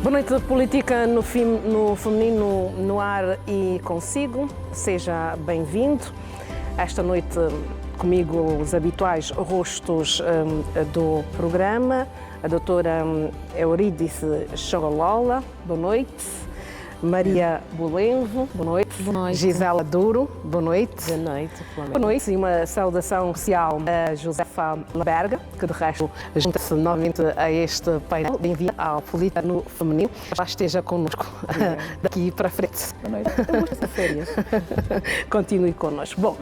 Boa noite, política no feminino no ar e consigo. Seja bem-vindo. Esta noite comigo os habituais rostos do programa. A doutora Eurídice Chogolola, boa noite. Maria Bolenvo, boa noite. Boa noite. Gisela Duro, boa noite. Boa noite, Flamengo. Boa noite e uma saudação especial a Josefa Lamberga, que de resto junta-se novamente a este painel. Bem-vinda ao Política no Feminino. Já esteja connosco daqui para frente. Boa noite. Eu gosto de férias. Continue connosco. Bom,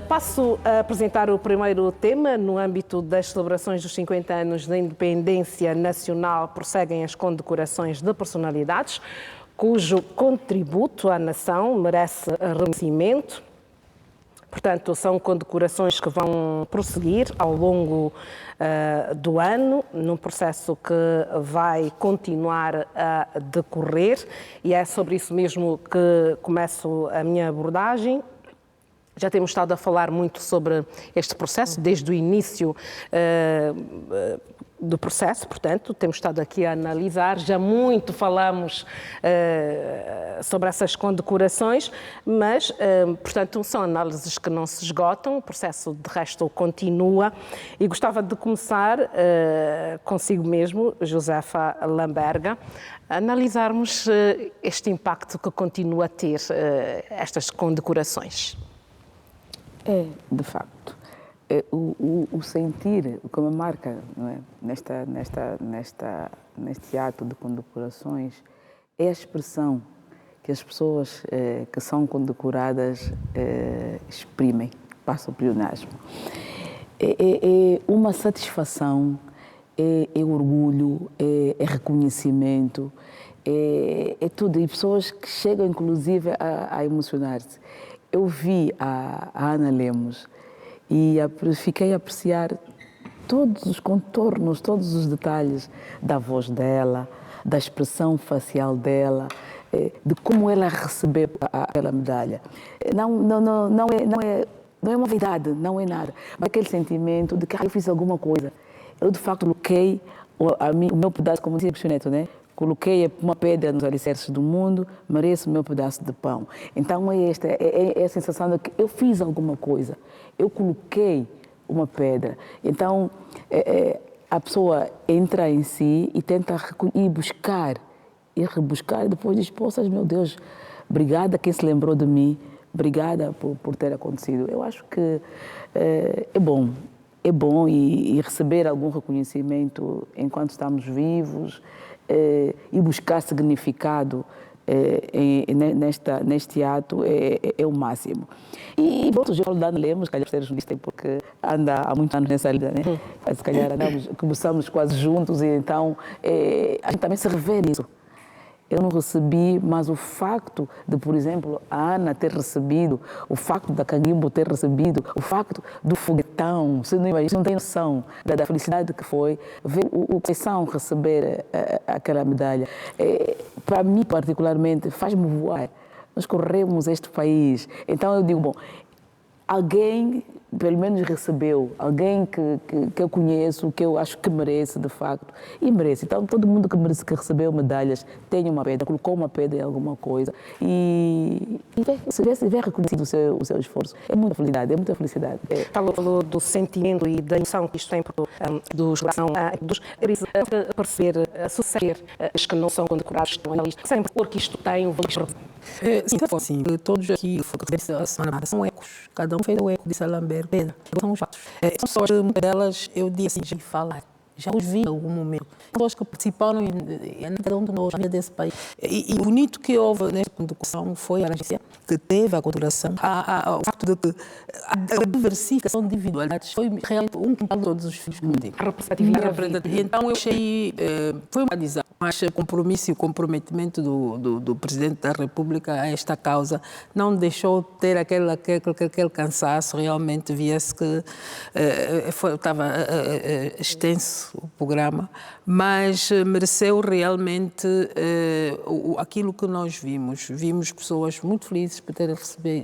passo a apresentar o primeiro tema. No âmbito das celebrações dos 50 anos da Independência Nacional, prosseguem as condecorações de personalidades cujo contributo à nação merece reconhecimento. Portanto, são condecorações que vão prosseguir ao longo do ano, num processo que vai continuar a decorrer, e é sobre isso mesmo que começo a minha abordagem. Já temos estado a falar muito sobre este processo, desde o início do processo, portanto, temos estado aqui a analisar, já muito falamos sobre essas condecorações, mas, portanto, são análises que não se esgotam, o processo, de resto, continua, e gostava de começar consigo mesmo, Josefa Lamberga, a analisarmos este impacto que continua a ter estas condecorações. É, de facto, o sentir, como marca, não é? Neste ato de condecorações, é a expressão que as pessoas que são condecoradas exprimem, passam o pleonasmo. É uma satisfação, é orgulho, é reconhecimento, é tudo. E pessoas que chegam, inclusive, a emocionar-se. Eu vi a Ana Lemos e fiquei a apreciar todos os contornos, todos os detalhes da voz dela, da expressão facial dela, de como ela recebeu aquela medalha. Não é uma verdade, não é nada. Mas aquele sentimento de que eu fiz alguma coisa. Eu, de facto, coloquei o meu pedaço, como dizia o Neto, né? Coloquei uma pedra nos alicerces do mundo, mereço o meu pedaço de pão. Então é a sensação de que eu fiz alguma coisa, eu coloquei uma pedra. Então a pessoa entra em si e tenta ir buscar e rebuscar, e depois diz, poças, meu Deus, obrigada quem se lembrou de mim, obrigada por ter acontecido. Eu acho que é bom e receber algum reconhecimento enquanto estamos vivos, e buscar significado neste ato é o máximo. E pronto, eu falo da Ana Lemos, calhar ser jornalista, porque anda há muitos anos nessa lida, né? Se calhar começamos quase juntos, e então a gente também se revê nisso. Eu não recebi, mas o facto de, por exemplo, a Ana ter recebido, o facto da Canguimbo ter recebido, o facto do foguetão, você não tem noção da felicidade que foi ver o Conceição receber aquela medalha. Para mim, particularmente, faz-me voar. Nós corremos este país. Então eu digo, bom, alguém pelo menos recebeu, alguém que eu conheço, que eu acho que merece, de facto, e merece. Então, todo mundo que recebeu medalhas tem uma pedra, colocou uma pedra em alguma coisa e vê reconhecido o seu esforço. É muita felicidade, é muita felicidade. Falou do sentimento e da emoção que isto tem dos perceber, associar os que não são condecorados, sempre porque isto tem um valor. Sim, todos aqui a semana são ecos, cada um fez o eco de Salamber. São os fatos. São pessoas, muitas delas, eu disse assim, já os vi em algum momento. Pessoas que participaram em cada um de nós, na vida desse país. E o bonito que houve nesta condecoração foi a agência que teve a condecoração, o facto de que a diversificação de individualidades foi realmente um de todos os filhos que eu digo. E então eu achei, foi uma decisão, mas o compromisso e o comprometimento do Presidente da República a esta causa não deixou ter aquele cansaço, realmente via-se que estava extenso o programa, mas mereceu realmente aquilo que nós vimos. Vimos pessoas muito felizes por terem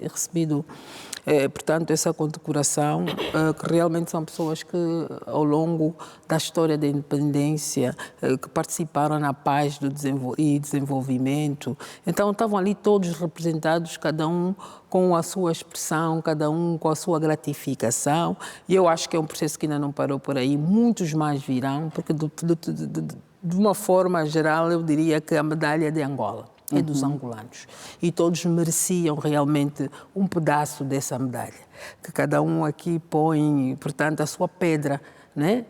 recebido Portanto, essa condecoração, que realmente são pessoas que, ao longo da história da independência, que participaram na paz e desenvolvimento. Então, estavam ali todos representados, cada um com a sua expressão, cada um com a sua gratificação. E eu acho que é um processo que ainda não parou por aí. Muitos mais virão, porque de uma forma geral, eu diria que a medalha é de Angola, é dos angolanos. E todos mereciam realmente um pedaço dessa medalha. Que cada um aqui põe, portanto, a sua pedra, né?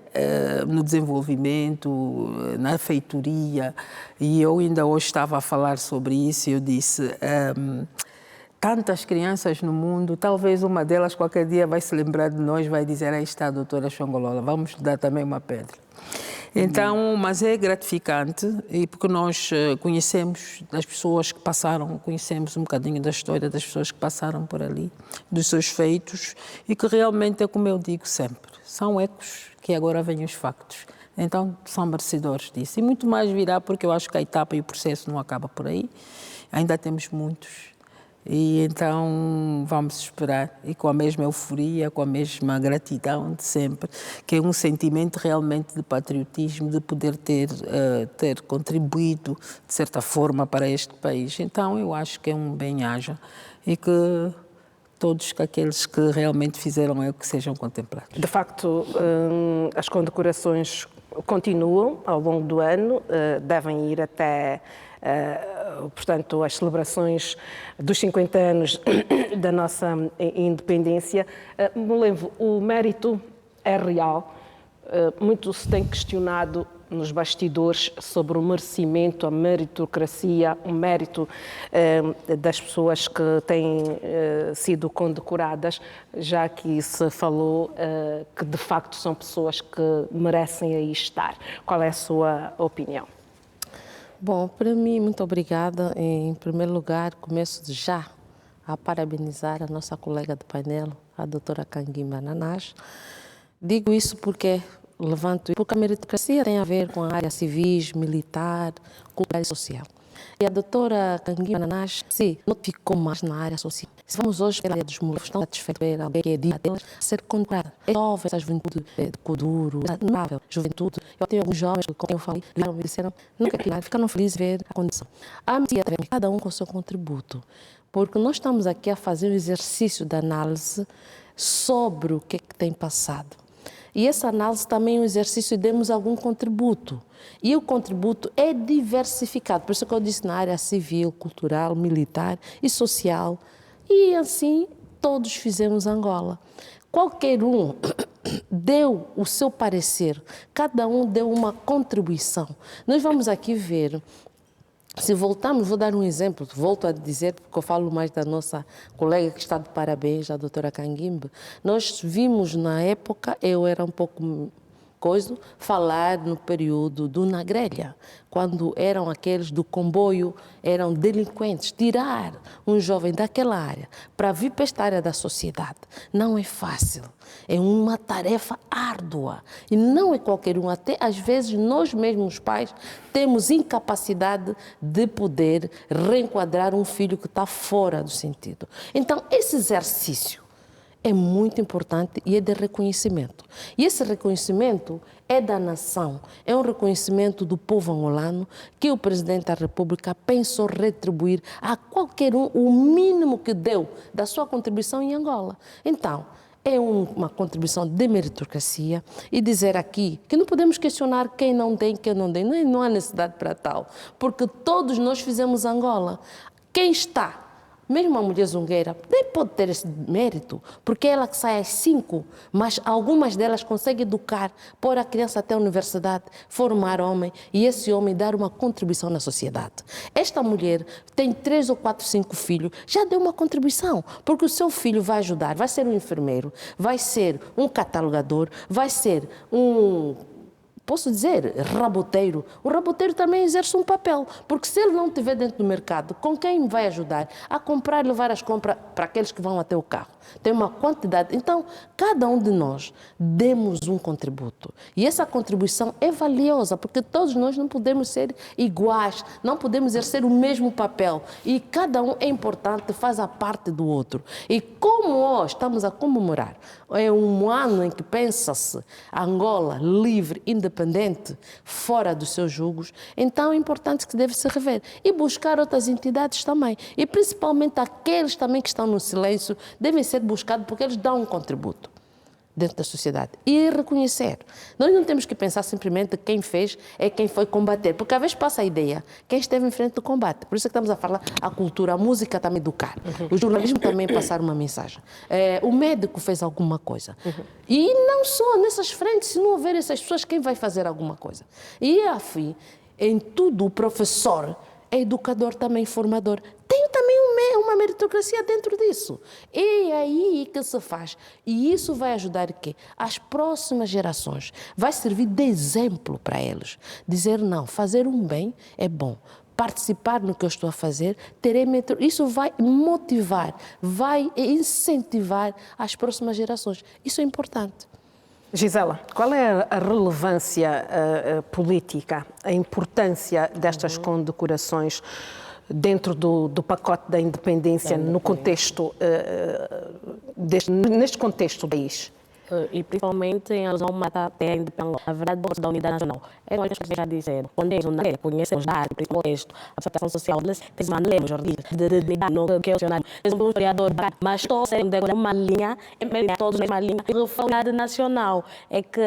No desenvolvimento, na feitoria. E eu ainda hoje estava a falar sobre isso e eu disse... tantas crianças no mundo, talvez uma delas qualquer dia vai se lembrar de nós, vai dizer, aí está a doutora Xongolola, vamos lhe dar também uma pedra. Então, mas é gratificante, e porque nós conhecemos das pessoas que passaram, conhecemos um bocadinho da história das pessoas que passaram por ali, dos seus feitos, e que realmente é como eu digo sempre, são ecos que agora vêm os factos. Então, são merecedores disso. E muito mais virá, porque eu acho que a etapa e o processo não acaba por aí, ainda temos muitos. E então vamos esperar, e com a mesma euforia, com a mesma gratidão de sempre, que é um sentimento realmente de patriotismo, de poder ter contribuído, de certa forma, para este país. Então eu acho que é um bem-aja e que todos aqueles que realmente fizeram é o que sejam contemplados. De facto, as condecorações continuam ao longo do ano, devem ir até... portanto, as celebrações dos 50 anos da nossa independência. Molevo, o mérito é real. Muito se tem questionado nos bastidores sobre o merecimento, a meritocracia, o mérito das pessoas que têm sido condecoradas, já que se falou que de facto são pessoas que merecem aí estar. Qual é a sua opinião? Bom, para mim, muito obrigada. Em primeiro lugar, começo já a parabenizar a nossa colega de painel, a doutora Kanguimba Nanás. Digo isso porque a meritocracia tem a ver com a área civis, militar, cultural e social. E a doutora Kanguimba Nanás se notificou mais na área social. Se vamos hoje pela área dos mulheres, estão satisfeitos ver alguém que é digna delas ser condecorada. É jovem, essa juventude de Kuduro, notável juventude. Eu tenho alguns jovens que, como eu falei, me disseram, nunca queriam, ficaram felizes de ver a condição. A medida também, cada um com o seu contributo. Porque nós estamos aqui a fazer um exercício de análise sobre o que tem passado. E essa análise também é um exercício de demos algum contributo. E o contributo é diversificado. Por isso que eu disse na área civil, cultural, militar e social. E assim todos fizemos Angola. Qualquer um deu o seu parecer, cada um deu uma contribuição. Nós vamos aqui ver, se voltarmos, vou dar um exemplo, volto a dizer, porque eu falo mais da nossa colega que está de parabéns, a doutora Kanguimba. Nós vimos na época, eu era um pouco falar no período do Na Grelha, quando eram aqueles do comboio, eram delinquentes, tirar um jovem daquela área para vir para esta área da sociedade. Não é fácil, é uma tarefa árdua e não é qualquer um, até às vezes nós mesmos pais temos incapacidade de poder reenquadrar um filho que está fora do sentido. Então esse exercício é muito importante e é de reconhecimento. E esse reconhecimento é da nação, é um reconhecimento do povo angolano que o Presidente da República pensou retribuir a qualquer um o mínimo que deu da sua contribuição em Angola. Então, é uma contribuição de meritocracia e dizer aqui que não podemos questionar quem não tem, quem não tem. Não há necessidade para tal, porque todos nós fizemos Angola. Quem está? Mesmo a mulher zungueira nem pode ter esse mérito, porque ela que sai às 5, mas algumas delas conseguem educar, pôr a criança até a universidade, formar homem e esse homem dar uma contribuição na sociedade. Esta mulher tem 3 ou 4, 5 filhos, já deu uma contribuição, porque o seu filho vai ajudar, vai ser um enfermeiro, vai ser um catalogador, vai ser um posso dizer, raboteiro. O raboteiro também exerce um papel, porque se ele não estiver dentro do mercado, com quem vai ajudar a comprar e levar as compras para aqueles que vão até o carro? Tem uma quantidade. Então, cada um de nós demos um contributo. E essa contribuição é valiosa, porque todos nós não podemos ser iguais, não podemos exercer o mesmo papel. E cada um é importante, faz a parte do outro. E como hoje estamos a comemorar, é um ano em que pensa-se Angola livre, independente, fora dos seus julgos, então é importante que deve se rever e buscar outras entidades também. E principalmente aqueles também que estão no silêncio devem ser buscados porque eles dão um contributo dentro da sociedade. E reconhecer. Nós não temos que pensar simplesmente quem fez é quem foi combater, porque às vezes passa a ideia quem esteve em frente do combate. Por isso é que estamos a falar a cultura, a música também educar. O jornalismo também passar uma mensagem. O médico fez alguma coisa. E não só nessas frentes, se não houver essas pessoas, quem vai fazer alguma coisa? E afim, em tudo, o professor é educador também, formador. Tem também uma meritocracia dentro disso. É aí que se faz. E isso vai ajudar que as próximas gerações vai servir de exemplo para eles. Dizer não, fazer um bem é bom. Participar no que eu estou a fazer, isso vai motivar, vai incentivar as próximas gerações. Isso é importante. Gisela, qual é a relevância política, a importância destas condecorações dentro do pacote da independência no contexto, neste contexto do país? E principalmente em alusão à terra independente, a verdade da unidade nacional. É nós que já disseram, quando eles não conhecemos da arte, contexto, a aceitação social, eles lemos jornalistas, no que é o dicionário, eles são um historiador, mas todos têm uma linha, todos uma linha de unidade nacional. É que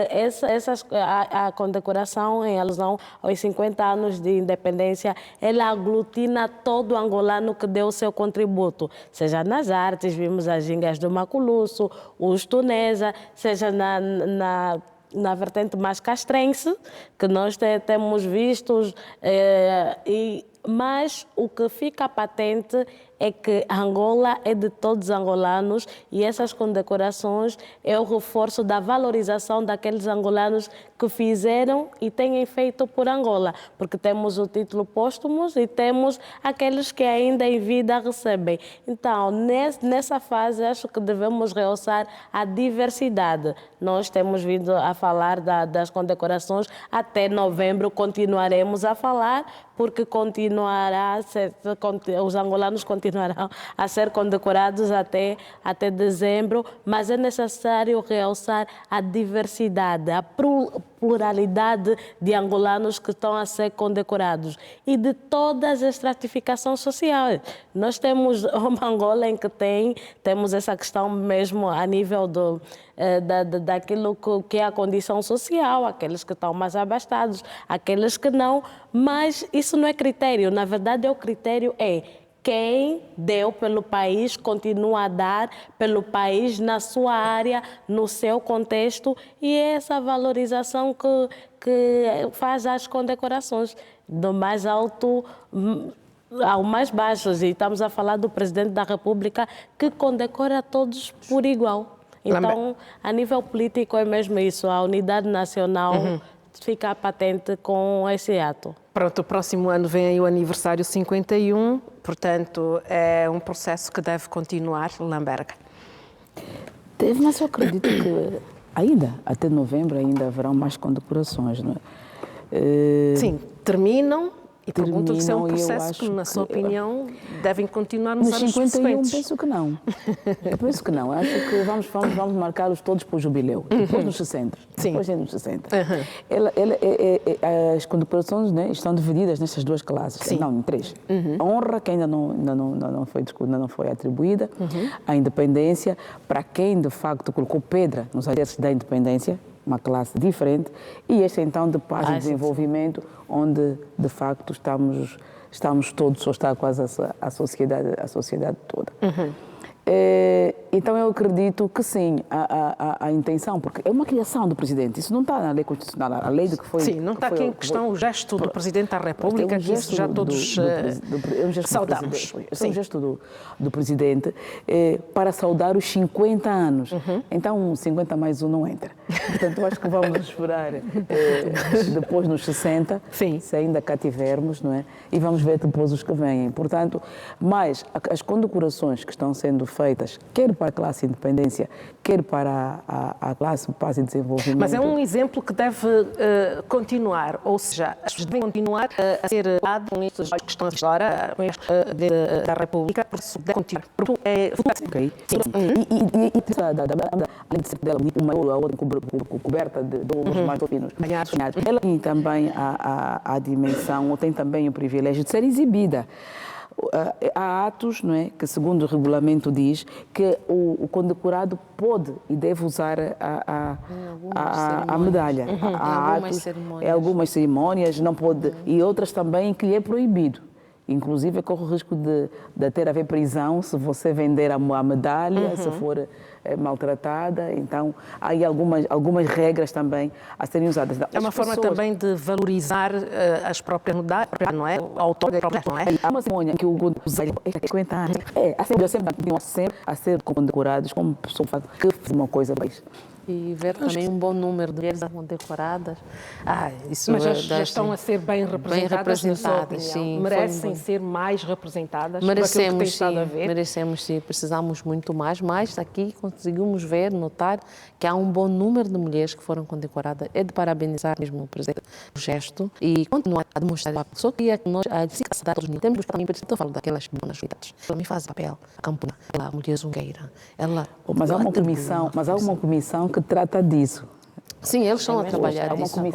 a condecoração em alusão aos 50 anos de independência, ela aglutina todo o angolano que deu o seu contributo, seja nas artes, vimos as gingas do Maculusso, os Tunesa, seja na vertente mais castrense, que nós temos vistos, mas o que fica patente é que Angola é de todos os angolanos e essas condecorações é o reforço da valorização daqueles angolanos que fizeram e têm feito por Angola, porque temos o título póstumo e temos aqueles que ainda em vida recebem. Então, nessa fase, acho que devemos realçar a diversidade. Nós temos vindo a falar das condecorações, até novembro continuaremos a falar, porque os angolanos continuarão a ser condecorados até dezembro, mas é necessário realçar a diversidade, a pluralidade de angolanos que estão a ser condecorados e de todas as estratificações sociais. Nós temos uma Angola em que temos essa questão mesmo a nível daquilo que é a condição social, aqueles que estão mais abastados, aqueles que não, mas isso não é critério. Na verdade, o critério é quem deu pelo país, continua a dar pelo país, na sua área, no seu contexto, e é essa valorização que faz as condecorações, do mais alto ao mais baixo. E estamos a falar do Presidente da República, que condecora todos por igual. Então, a nível político é mesmo isso, a unidade nacional fica patente com esse ato. Pronto, o próximo ano vem aí o aniversário 51, portanto, é um processo que deve continuar, Lamberga. Mas eu acredito que ainda, até novembro, ainda haverão mais condecorações, não é? Sim, terminam. E pergunto se é um processo que, na sua opinião, devem continuar nos anos 51, subsequentes. penso que não. Eu penso que não. Acho que vamos marcá-los todos para o jubileu. Depois nos 60. Sim. Depois nos 60. As condecorações, né, estão divididas nestas duas classes. Sim. Não, em três. A honra, que ainda não foi atribuída. A independência, para quem, de facto, colocou pedra nos alicerces da independência, uma classe diferente, e este então de paz e desenvolvimento, onde de facto estamos todos, ou está quase a sociedade toda. E Então eu acredito que sim, a intenção, porque é uma criação do Presidente, isso não está na lei constitucional, a lei de que foi... Sim, não está aqui em questão o gesto do Presidente da República, que isso já todos saudamos. É um gesto do Presidente para saudar os 50 anos. Então, 50 mais um não entra. Portanto, eu acho que vamos esperar depois nos 60, Sim. se ainda cá tivermos, não é? E vamos ver depois os que vêm. Portanto, mas as condecorações que estão sendo feitas, quer para a classe independência, quer para a classe paz e desenvolvimento... Mas é um exemplo que deve continuar, ou seja, as pessoas devem continuar a ser dados com estes que estão agora, com este da República, por isso deve continuar. Ok. Sim. Além de ser dela uma ou a outra coberta de os mais finos, ela tem também a dimensão, ou tem também o privilégio de ser exibida. Há atos, não é, que segundo o regulamento diz que o condecorado pode e deve usar a medalha. Há algumas cerimónias, não pode, e outras também que lhe é proibido. Inclusive, corre o risco de ter a haver prisão se você vender a medalha, se for maltratada. Então, há aí algumas regras também a serem usadas. É uma forma também de valorizar as próprias medalhas, não é? O autor da própria, não é? Há uma cerimônia que o usa 50 anos. Sempre a ser condecorados como pessoas que fazem uma coisa para isso. E ver também um bom número de mulheres condecoradas. Isso mas já estão a ser bem representadas, sim. Merecem ser mais representadas? Merecemos sim. Precisamos muito mais, mas aqui conseguimos ver, notar que há um bom número de mulheres que foram condecoradas. É de parabenizar mesmo o Presidente do gesto e continuar a demonstrar. Só queria que nós, a cidade dos temos também, eu falo daquelas boas unidades. Ela me faz papel, a Campuna, ela, a mulher zungueira. Mas há uma comissão que trata disso. Sim, eles estão a trabalhar nisso. Eu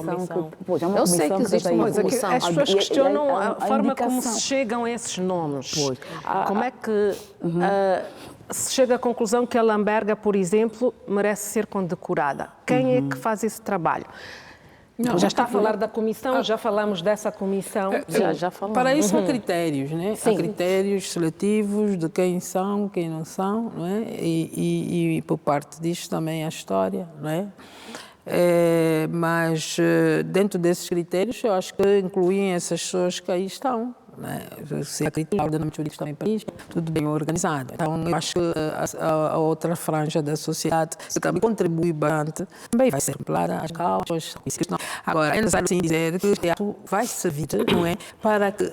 sei que existe uma comissão. As pessoas questionam a forma como se chegam a esses nomes. Como é que se chega à conclusão que a Lamberga, por exemplo, merece ser condecorada? Quem é que faz esse trabalho? Não, já está a falar da comissão, já falamos dessa comissão. Já falamos. Para isso há critérios, né? Sim. Há critérios seletivos de quem são, quem não são, não é? E por parte disto também a história, não é? Mas dentro desses critérios, eu acho que incluem essas pessoas que aí estão. Se acredita o ordenamento jurídico também para isso, tudo bem organizado. Então, eu acho que a outra franja da sociedade que também contribui bastante também vai ser clara as causas. Agora, é necessário sim dizer que o teatro vai servir, não é, para que,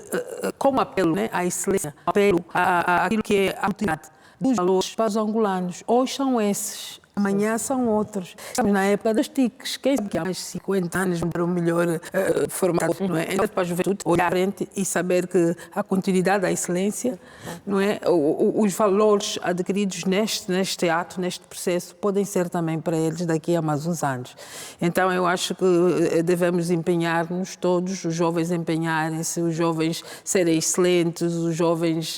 como apelo, né, à excelência, apelo àquilo que é a utilidade dos valores para os angolanos. Hoje são esses. Amanhã são outros. Estamos na época das TICs. Quem sabe que há mais de 50 anos para o melhor formato, não é? Então, para a juventude, olhar à frente e saber que a continuidade, a excelência, não é? Os valores adquiridos neste teatro, neste processo, podem ser também para eles daqui a mais uns anos. Então, eu acho que devemos empenhar-nos todos, os jovens empenharem-se, os jovens serem excelentes, os jovens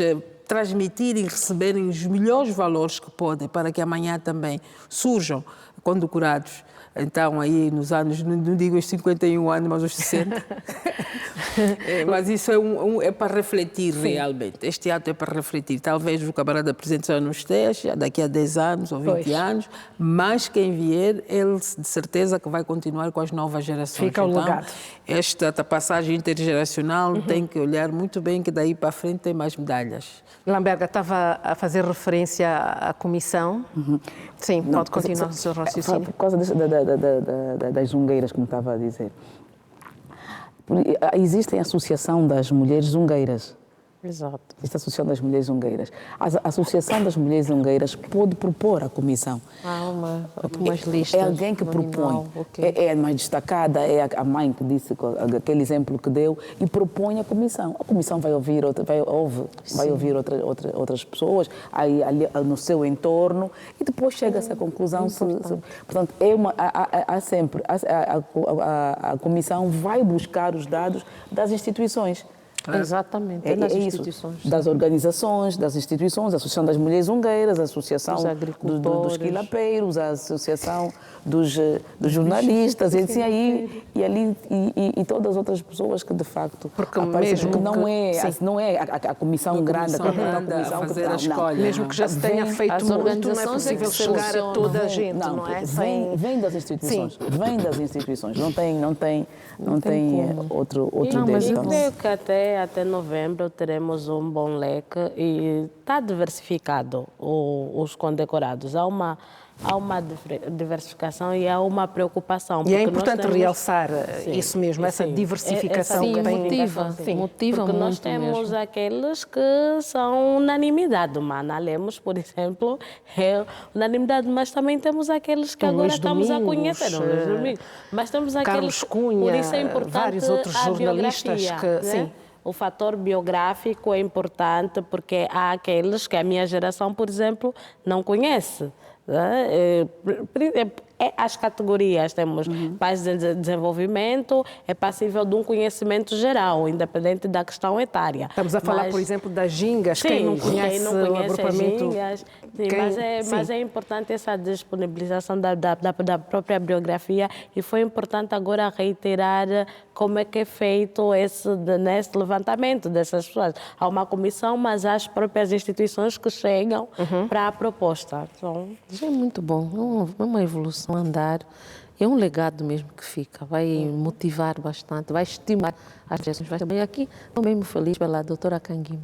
transmitirem e receberem os melhores valores que podem para que amanhã também surjam condecorados. Então, aí nos anos, não digo os 51 anos, mas os 60. Mas isso é para refletir. Sim. Realmente. Este teatro é para refletir. Talvez o camarada presidente já não esteja daqui a 10 anos ou 20 anos, mas quem vier, ele de certeza que vai continuar com as novas gerações. Fica o legado. Esta passagem intergeracional tem que olhar muito bem que daí para frente tem mais medalhas. Lamberga estava a fazer referência à comissão. Sim, pode continuar o seu raciocínio. Por causa das zungueiras, como estava a dizer. Existe a Associação das Mulheres Zungueiras. Exato. Existe a Associação das Mulheres Zungueiras. A Associação das Mulheres Zungueiras pode propor à comissão. Umas listas. É alguém que propõe. Okay. É a mais destacada, é a mãe que disse aquele exemplo que deu e propõe a comissão. A comissão vai ouvir outras pessoas aí no seu entorno e depois chega-se à conclusão. Portanto, a comissão vai buscar os dados das instituições. Exatamente, É, nas é isso, instituições. das organizações, das instituições, a Associação das Mulheres Ungueiras, a Associação Dos agricultores. dos quilapeiros, a Associação dos jornalistas, e assim aí, e todas as outras pessoas que de facto Porque aparecem, mesmo porque não que- é, sim. não é a comissão grande, comissão a grande a comissão fazer que a escolha. Mesmo que já se tenha Vem- feito as muito, não é organizações é que possível chegar a selecionam. toda a gente, não é? Vem das instituições, Sim. vem das instituições, não tem outro Não, mas ideia. eu Creio que até novembro teremos um bom leque e está diversificado os condecorados. Há uma diversificação e há uma preocupação. E é porque nós importante temos- realçar Sim, isso mesmo, essa sim. diversificação Sim, que tem. motiva, Sim. motiva Porque nós muito temos mesmo. aqueles que são unanimidade, Mana Lemos, por exemplo, é unanimidade, mas também temos aqueles que Um agora Luís estamos a Domingos, conhecer. Um Luís Domingos. Mas temos aqueles, Carlos Cunha, por isso é importante vários outros a jornalistas biografia, que- né? sim. O fator biográfico é importante porque há aqueles que a minha geração, por exemplo, não conhece. Né? As categorias, temos pais de desenvolvimento, é passível de um conhecimento geral, independente da questão etária. Estamos a falar, Mas- por exemplo, das gingas. Sim, Quem não conhece, quem não o conhece as agrupamento. gingas, sim, Quem- mas sim. é importante essa disponibilização da própria biografia e foi importante agora reiterar como é que é feito esse levantamento dessas pessoas. Há uma comissão, mas há as próprias instituições que chegam para a proposta. Então, É muito bom, é uma evolução a andar. É um legado mesmo que fica, vai motivar bastante, vai estimular as gerações. Vai também aqui, estou mesmo feliz pela doutora Canguimbo.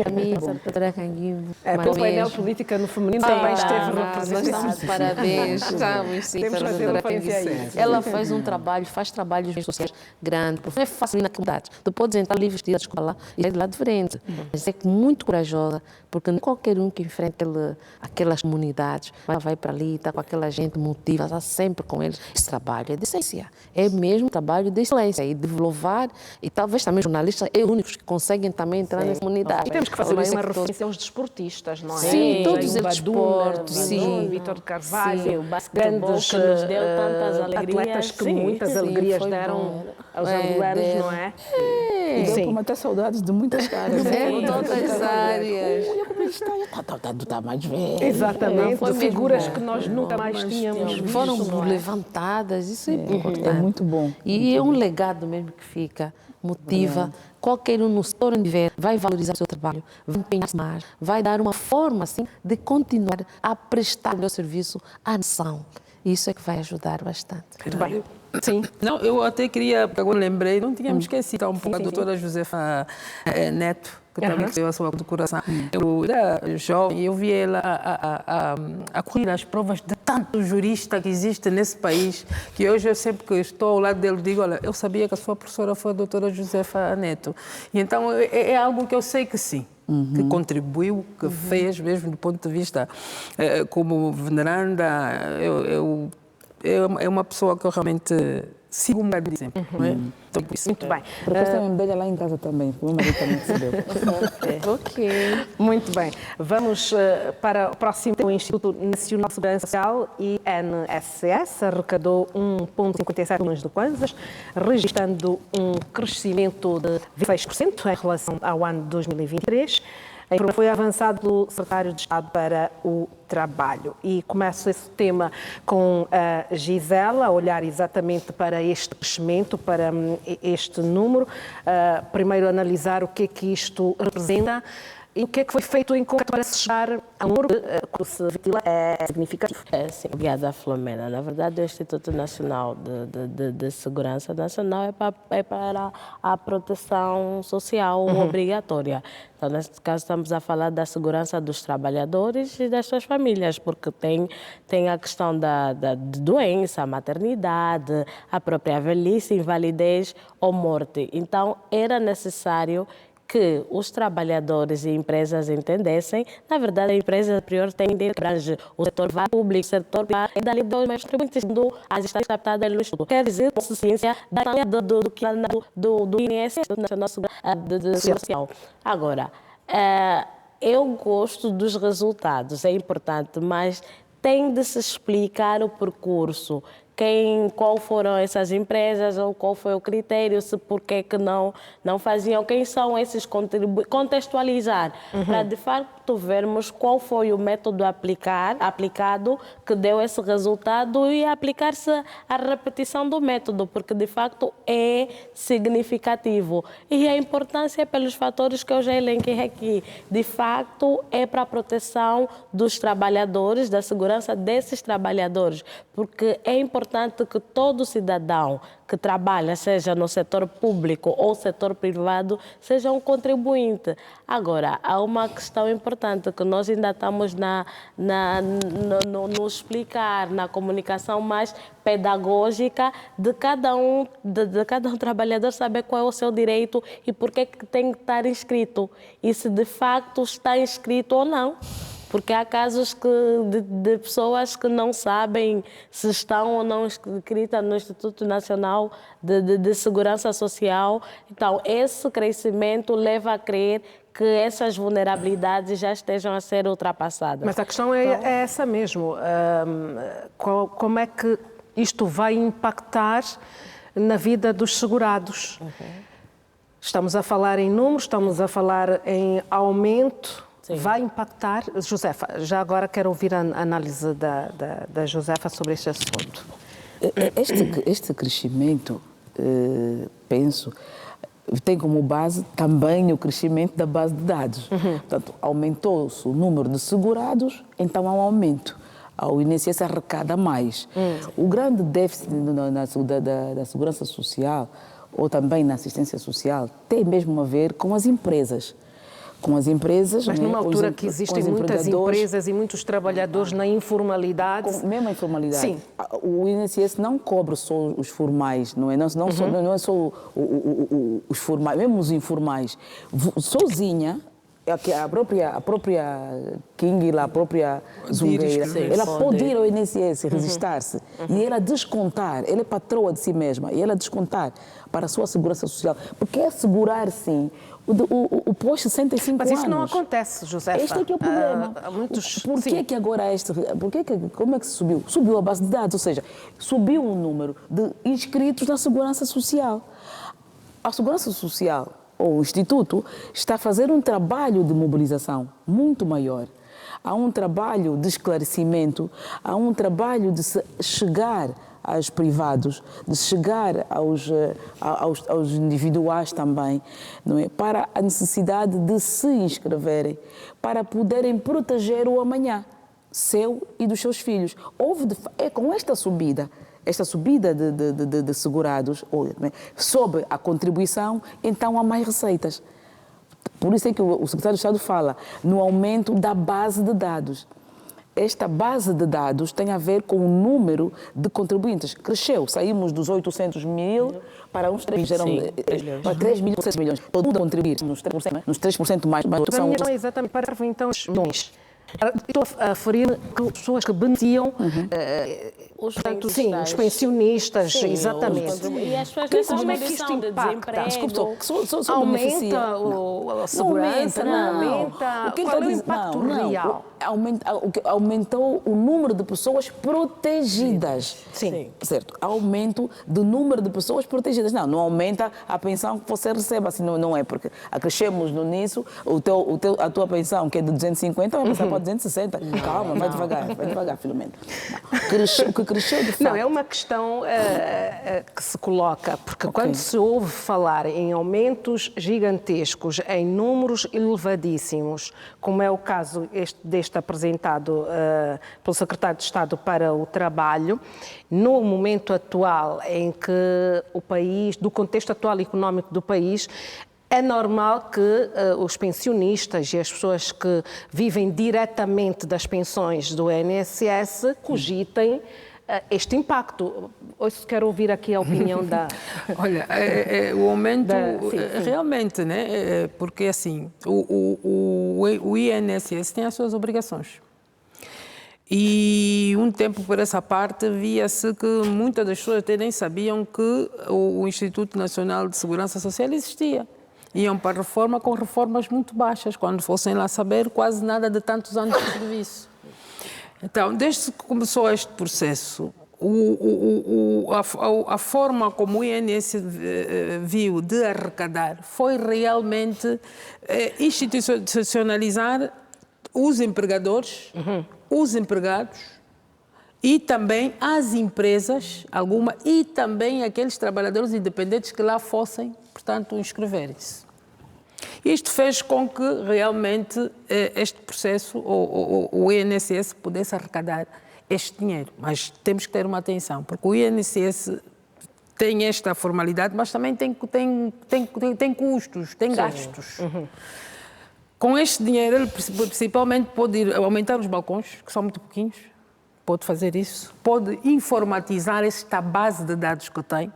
A minha doutora Canguimbo. Pelo painel política no feminino também esteve Nós representado. estamos de parabéns, estamos sim, Temos para a que fazer doutora referência a Canguimbo. isso. Ela faz um trabalho, faz trabalhos sociais grandes, porque não é fácil ir na comunidade. Tu podes entrar ali vestida de escola e sair de lá diferente. Mas é muito corajosa, porque não é qualquer um que enfrenta aquelas comunidades, vai para ali, está com aquela gente, motiva, está sempre com eles. Esse trabalho é de excelência, é mesmo trabalho de excelência e de louvar, e talvez também jornalistas é os únicos que conseguem também entrar nessa comunidade. E temos que fazer Também uma é que todos- referência aos desportistas, não é? Sim, Jair todos eles Baduna, desportos, sim. Vítor de Carvalho, Sim, o basquetebol grandes que nos deu tantas alegrias. atletas que Sim, muitas sim, alegrias foi deram bom. aos É, angolanos, deram. não é? E deu Sim. para matar saudades de muitas caras. Em todas as áreas. Olha como ele está mais velho. Exatamente, Foi de mesmo figuras bom. que nós nunca mais tínhamos visto. Foram não é? levantadas, isso é importante. É muito bom. E é um legado mesmo que fica, motiva. Qualquer um no setor onde vier vai valorizar o seu trabalho, vai empenhar-se mais, vai dar uma forma assim de continuar a prestar o meu serviço à nação. Isso é que vai ajudar bastante. Muito bem. Sim. Não, eu até queria, porque agora lembrei, não tínhamos esquecido um pouco a doutora Josefa Neto, que também recebeu a sua condecoração. Eu era jovem e eu vi ela a correr as provas de tanto jurista que existe nesse país, que hoje eu sempre que estou ao lado dele digo, olha, eu sabia que a sua professora foi a doutora Josefa Neto. E então é algo que eu sei que sim. Que contribuiu, que fez mesmo do ponto de vista como veneranda, é uma pessoa que eu realmente sigo um bocadinho sempre. Não é? Então, por isso, Muito bem. Por acaso tem uma medalha lá em casa também, porque o meu marido também recebeu. Ok. Muito bem. Vamos para o próximo tema. O Instituto Nacional de Segurança Social, INSS, arrecadou 1,57 milhões de kwanzas, registrando um crescimento de 26% em relação ao ano de 2023. A informação foi avançada pelo Secretário de Estado para o Trabalho. E começo esse tema com a Gisela, a olhar exatamente para este crescimento, para este número. Primeiro analisar o que é que isto representa e o que é que foi feito em concreto para se chegar a um número que se ventila é significativo. Sim, obrigada, Flomena. Na verdade, o Instituto Nacional de Segurança Nacional é para a proteção social obrigatória. Então, neste caso, estamos a falar da segurança dos trabalhadores e das suas famílias, porque tem a questão da doença, a maternidade, a própria velhice, invalidez ou morte. Então, era necessário que os trabalhadores e empresas entendessem, na verdade, a empresa prior tem de abranger o setor público, o setor privado, e dali dos mais contribuintes as estágios captadas no estudo. Quer dizer, consciência do INSS, do Nacional de Segurança Social. Agora, eu gosto dos resultados, é importante, mas tem de se explicar o percurso, qual foram essas empresas ou qual foi o critério, se por que não faziam, quem são esses contribuintes, contextualizar, para de facto vermos qual foi o método aplicado que deu esse resultado e aplicar-se a repetição do método, porque de facto é significativo. E a importância é pelos fatores que eu já elenquei aqui. De facto, é para a proteção dos trabalhadores, da segurança desses trabalhadores, porque é importante que todo cidadão que trabalha, seja no setor público ou setor privado, seja um contribuinte. Agora, há uma questão importante que nós ainda estamos no explicar, na comunicação mais pedagógica de cada um trabalhador saber qual é o seu direito e por que tem que estar inscrito e se de facto está inscrito ou não. Porque há casos de pessoas que não sabem se estão ou não inscritas no Instituto Nacional de Segurança Social. Então, esse crescimento leva a crer que essas vulnerabilidades já estejam a ser ultrapassadas. Mas a questão é essa mesmo. Como é que isto vai impactar na vida dos segurados? Estamos a falar em números, estamos a falar em aumento. Sim. Vai impactar. Josefa, já agora quero ouvir a análise da Josefa sobre este assunto. Este crescimento, penso, tem como base também o crescimento da base de dados. Portanto, aumentou-se o número de segurados, então há um aumento. O INSS arrecada mais. O grande déficit da segurança social ou também na assistência social tem mesmo a ver com as empresas. Mas numa altura que existem muitas empresas e muitos trabalhadores na informalidade... Mesmo a informalidade. Sim. O INSS não cobre só os formais, não é? Não é só os formais, mesmo os informais. Sozinha, a própria King, a própria Zungueira, ela pode ir ao INSS, registrar-se e ela descontar, ela é patroa de si mesma, e ela descontar para a sua segurança social, porque é assegurar, sim, o pós-65 anos. Mas isso não acontece, Josefa. Este é que é o problema. Por que que agora como é que subiu? Subiu a base de dados, ou seja, subiu o número de inscritos na segurança social. A segurança social, ou o Instituto, está a fazer um trabalho de mobilização muito maior. Há um trabalho de esclarecimento, há um trabalho de chegar aos privados, de chegar aos individuais também, não é? Para a necessidade de se inscreverem, para poderem proteger o amanhã, seu e dos seus filhos. Com esta subida de segurados, sob a contribuição, então há mais receitas. Por isso é que o secretário de Estado fala no aumento da base de dados. Esta base de dados tem a ver com o número de contribuintes. Cresceu, saímos dos 800 mil para uns 3 milhões. Todo mundo a contribuir nos 3% mais. São exatamente para então os milhões. Estou a referir que pessoas que beneficiam, portanto, sim, os pensionistas, sim, exatamente. E as pessoas como é que isto impacta? Aumenta a segurança? Não aumenta? Qual é o impacto real? Aumentou o número de pessoas protegidas. Sim. Certo. Aumento do número de pessoas protegidas. Não aumenta a pensão que você recebe. Assim, não é, porque acrescemos nisso, a tua pensão, que é de 250, vai passar para 260. Calma, vai devagar, Filomena. O que cresceu de fato. Não, é uma questão que se coloca, porque quando se ouve falar em aumentos gigantescos, em números elevadíssimos, como é o caso deste apresentado pelo Secretário de Estado para o Trabalho, no momento atual em que o país, do contexto atual económico do país, é normal que os pensionistas e as pessoas que vivem diretamente das pensões do INSS cogitem este impacto. Hoje quero ouvir aqui a opinião da... Olha, o aumento, realmente, né? Porque assim, o INSS tem as suas obrigações. E um tempo por essa parte via-se que muitas das pessoas até nem sabiam que o Instituto Nacional de Segurança Social existia. Iam para a reforma com reformas muito baixas. Quando fossem lá saber, quase nada de tantos anos de serviço. Então, desde que começou este processo, a forma como o INSS viu de arrecadar foi realmente institucionalizar os empregadores, os empregados e também as empresas, alguma, e também aqueles trabalhadores independentes que lá fossem, portanto, inscreverem-se. Isto fez com que realmente este processo, o INSS, pudesse arrecadar este dinheiro. Mas temos que ter uma atenção, porque o INSS tem esta formalidade, mas também tem custos, tem gastos. Com este dinheiro, ele principalmente pode ir aumentar os balcões, que são muito pouquinhos, pode fazer isso, pode informatizar esta base de dados que tem,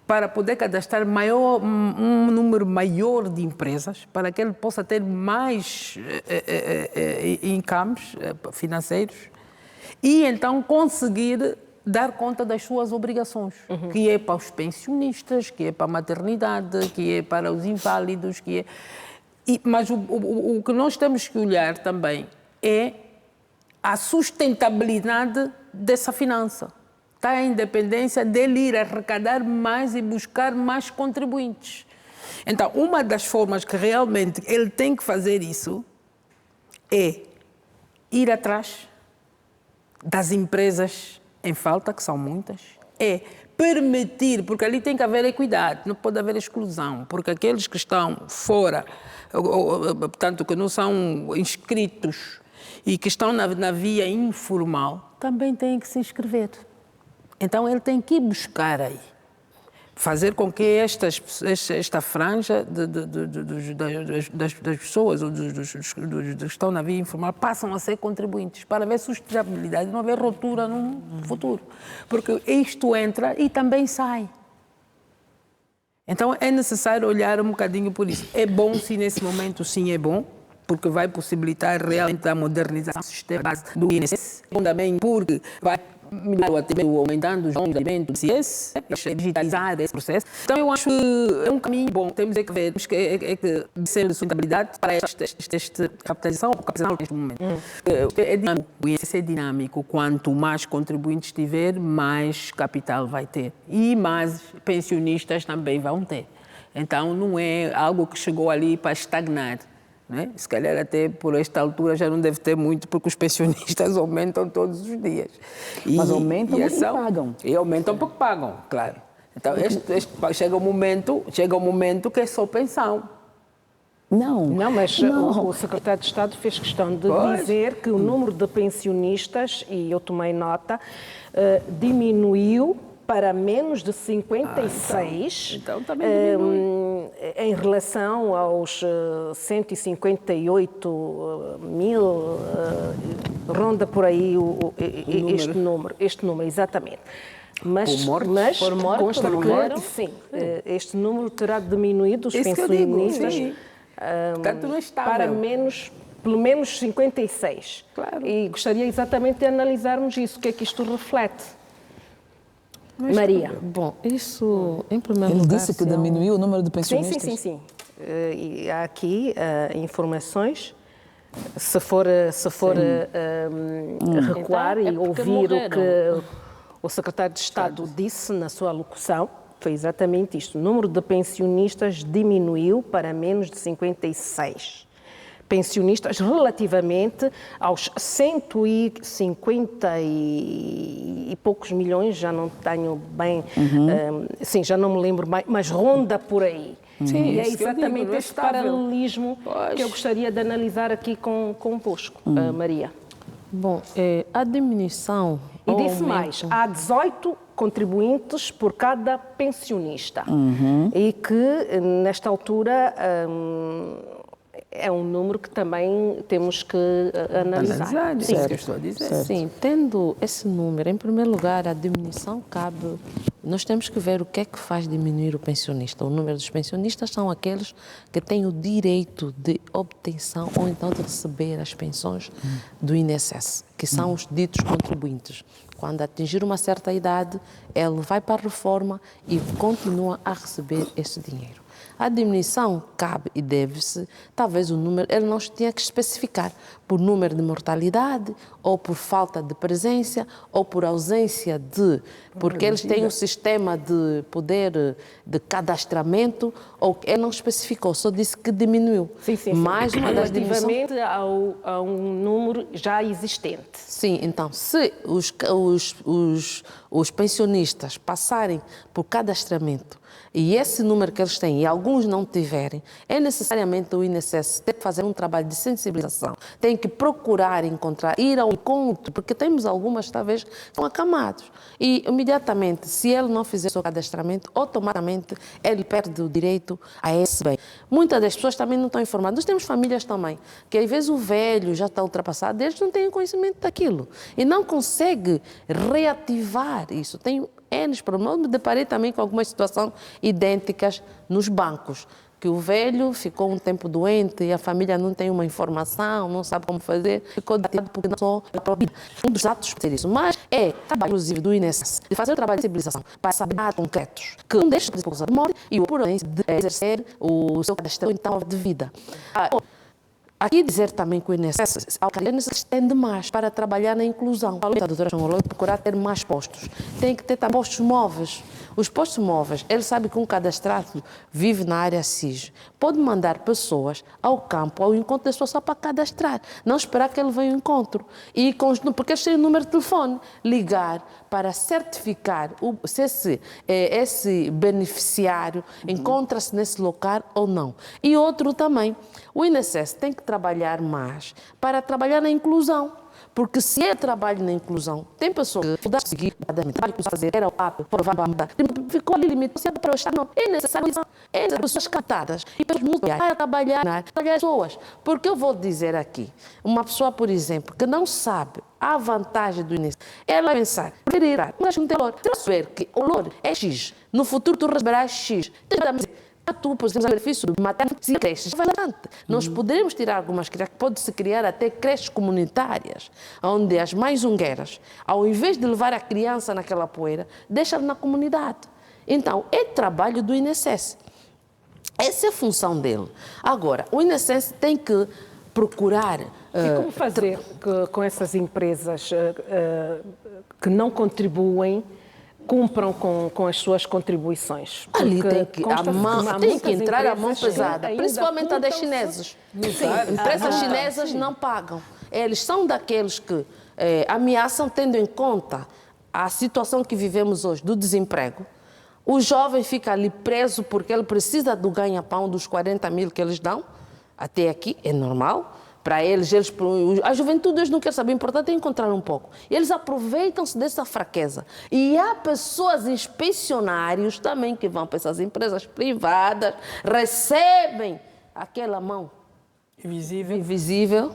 para poder cadastrar um número maior de empresas, para que ele possa ter mais incomes financeiros e então conseguir dar conta das suas obrigações, que é para os pensionistas, que é para a maternidade, que é para os inválidos, mas o que nós temos que olhar também é a sustentabilidade dessa finança. Está a independência dele ir arrecadar mais e buscar mais contribuintes. Então, uma das formas que realmente ele tem que fazer isso é ir atrás das empresas em falta, que são muitas, é permitir, porque ali tem que haver equidade, não pode haver exclusão, porque aqueles que estão fora, portanto, que não são inscritos e que estão na via informal, também têm que se inscrever. Então, ele tem que ir buscar aí, fazer com que esta franja das pessoas, dos que estão na via informal, passam a ser contribuintes, para haver sustentabilidade, não haver ruptura no futuro. Porque isto entra e também sai. Então, é necessário olhar um bocadinho por isso. É bom, sim, nesse momento, sim, é bom, porque vai possibilitar realmente a modernização do sistema base do INSS. É bom também porque vai aumentando os rendimentos do INSS, digitalizar esse processo. Então, eu acho que é um caminho bom. Temos que ver, que ser de sustentabilidade para esta capitalização neste momento. É dinâmico. O INSS é dinâmico. Quanto mais contribuintes tiver, mais capital vai ter. E mais pensionistas também vão ter. Então, não é algo que chegou ali para estagnar. Né? Se calhar até por esta altura já não deve ter muito, porque os pensionistas aumentam todos os dias. Mas aumentam porque pagam. E aumentam porque pagam, claro. Então chega um momento que é só pensão. Não, mas o secretário de Estado fez questão de dizer que o número de pensionistas, e eu tomei nota, diminuiu para menos de 56, então também diminui. Em relação aos 158 mil, ronda por aí este número, exatamente. Mas consta que, sim, este número terá diminuído os pensionistas para pelo menos 56. Claro. E gostaria exatamente de analisarmos isso, o que é que isto reflete. Maria. Bom, isso, em primeiro lugar... Ele disse que diminuiu o número de pensionistas? Sim. E há aqui informações, se for recuar e ouvir o que o secretário de Estado disse na sua alocução, foi exatamente isto. O número de pensionistas diminuiu para menos de 56. Pensionistas relativamente aos 150 e poucos milhões, já não tenho bem, já não me lembro bem, mas ronda por aí. Sim, e é exatamente este paralelismo que eu gostaria de analisar aqui convosco, Maria. Bom, a diminuição... E disse mais, há 18 contribuintes por cada pensionista. E que, nesta altura... é um número que também temos que analisar. Sim, é o que eu estou a dizer. Sim, tendo esse número, em primeiro lugar, a diminuição cabe... Nós temos que ver o que é que faz diminuir o pensionista. O número dos pensionistas são aqueles que têm o direito de obtenção ou então de receber as pensões do INSS, que são os ditos contribuintes. Quando atingir uma certa idade, ele vai para a reforma e continua a receber esse dinheiro. A diminuição cabe e deve-se, talvez o número, ele não tinha que especificar, por número de mortalidade, ou por falta de presença, ou por ausência de, porque eles têm um sistema de poder de cadastramento, ou ele não especificou, só disse que diminuiu. Sim. Mais uma das diminuições. Relativamente a um número já existente. Sim, então, se os pensionistas passarem por cadastramento e esse número que eles têm e alguns não tiverem, é necessariamente o INSS ter que fazer um trabalho de sensibilização, tem que procurar encontrar, ir ao encontro, porque temos algumas, talvez, que estão acamados. E, imediatamente, se ele não fizer o seu cadastramento, automaticamente ele perde o direito a esse bem. Muitas das pessoas também não estão informadas. Nós temos famílias também, que às vezes o velho já está ultrapassado, eles não têm conhecimento daquilo e não consegue reativar isso. Tem N problemas. Eu me deparei também com algumas situações idênticas nos bancos, que o velho ficou um tempo doente e a família não tem uma informação, não sabe como fazer, ficou deitado porque não só um dos atos de fazer isso. Mas é trabalho, inclusive, do INSS, de fazer o trabalho de sensibilização para saber dados concretos, que não deixa de ser de morte e o por de exercer o seu cadastro então de vida. Aqui dizer também que o INSS estende mais para trabalhar na inclusão. A doutora Chongoló procurar ter mais postos. Tem que ter também postos móveis. Os postos móveis, ele sabe que um cadastrado vive na área CIS. Pode mandar pessoas ao campo, ao encontro das pessoas só para cadastrar. Não esperar que ele venha ao encontro. Porque eles têm o número de telefone. Ligar para certificar se esse beneficiário encontra-se nesse local ou não. E outro também, o INSS tem que trabalhar mais para trabalhar na inclusão. Porque se ele trabalha na inclusão, tem pessoas que conseguir fazer, era o papo, ficou ali limitado para o Estado. Não, é necessário essas pessoas captadas e para trabalhar pessoas. Porque eu vou dizer aqui, uma pessoa, por exemplo, que não sabe a vantagem do INSS, ela vai pensar, mas não tem valor. Se saber que o valor é X, no futuro tu receberás X. Tu, por exemplo, o benefício de materno e creches. Nós poderemos tirar algumas creches, pode-se criar até creches comunitárias, onde as mães zungueiras, ao invés de levar a criança naquela poeira, deixam na comunidade. Então, é trabalho do INSS. Essa é a função dele. Agora, o INSS tem que procurar... E como fazer com essas empresas que não contribuem, cumpram com as suas contribuições? Ali tem que entrar a mão pesada, principalmente a das chinesas. Sim, empresas chinesas não pagam. Eles são daqueles que ameaçam, tendo em conta a situação que vivemos hoje, do desemprego. O jovem fica ali preso porque ele precisa do ganha-pão dos 40 mil que eles dão. Até aqui é normal. Para eles, a juventude eles não quer saber, o importante é encontrar um pouco. Eles aproveitam-se dessa fraqueza. E há pessoas, inspecionários também, que vão para essas empresas privadas, recebem aquela mão invisível.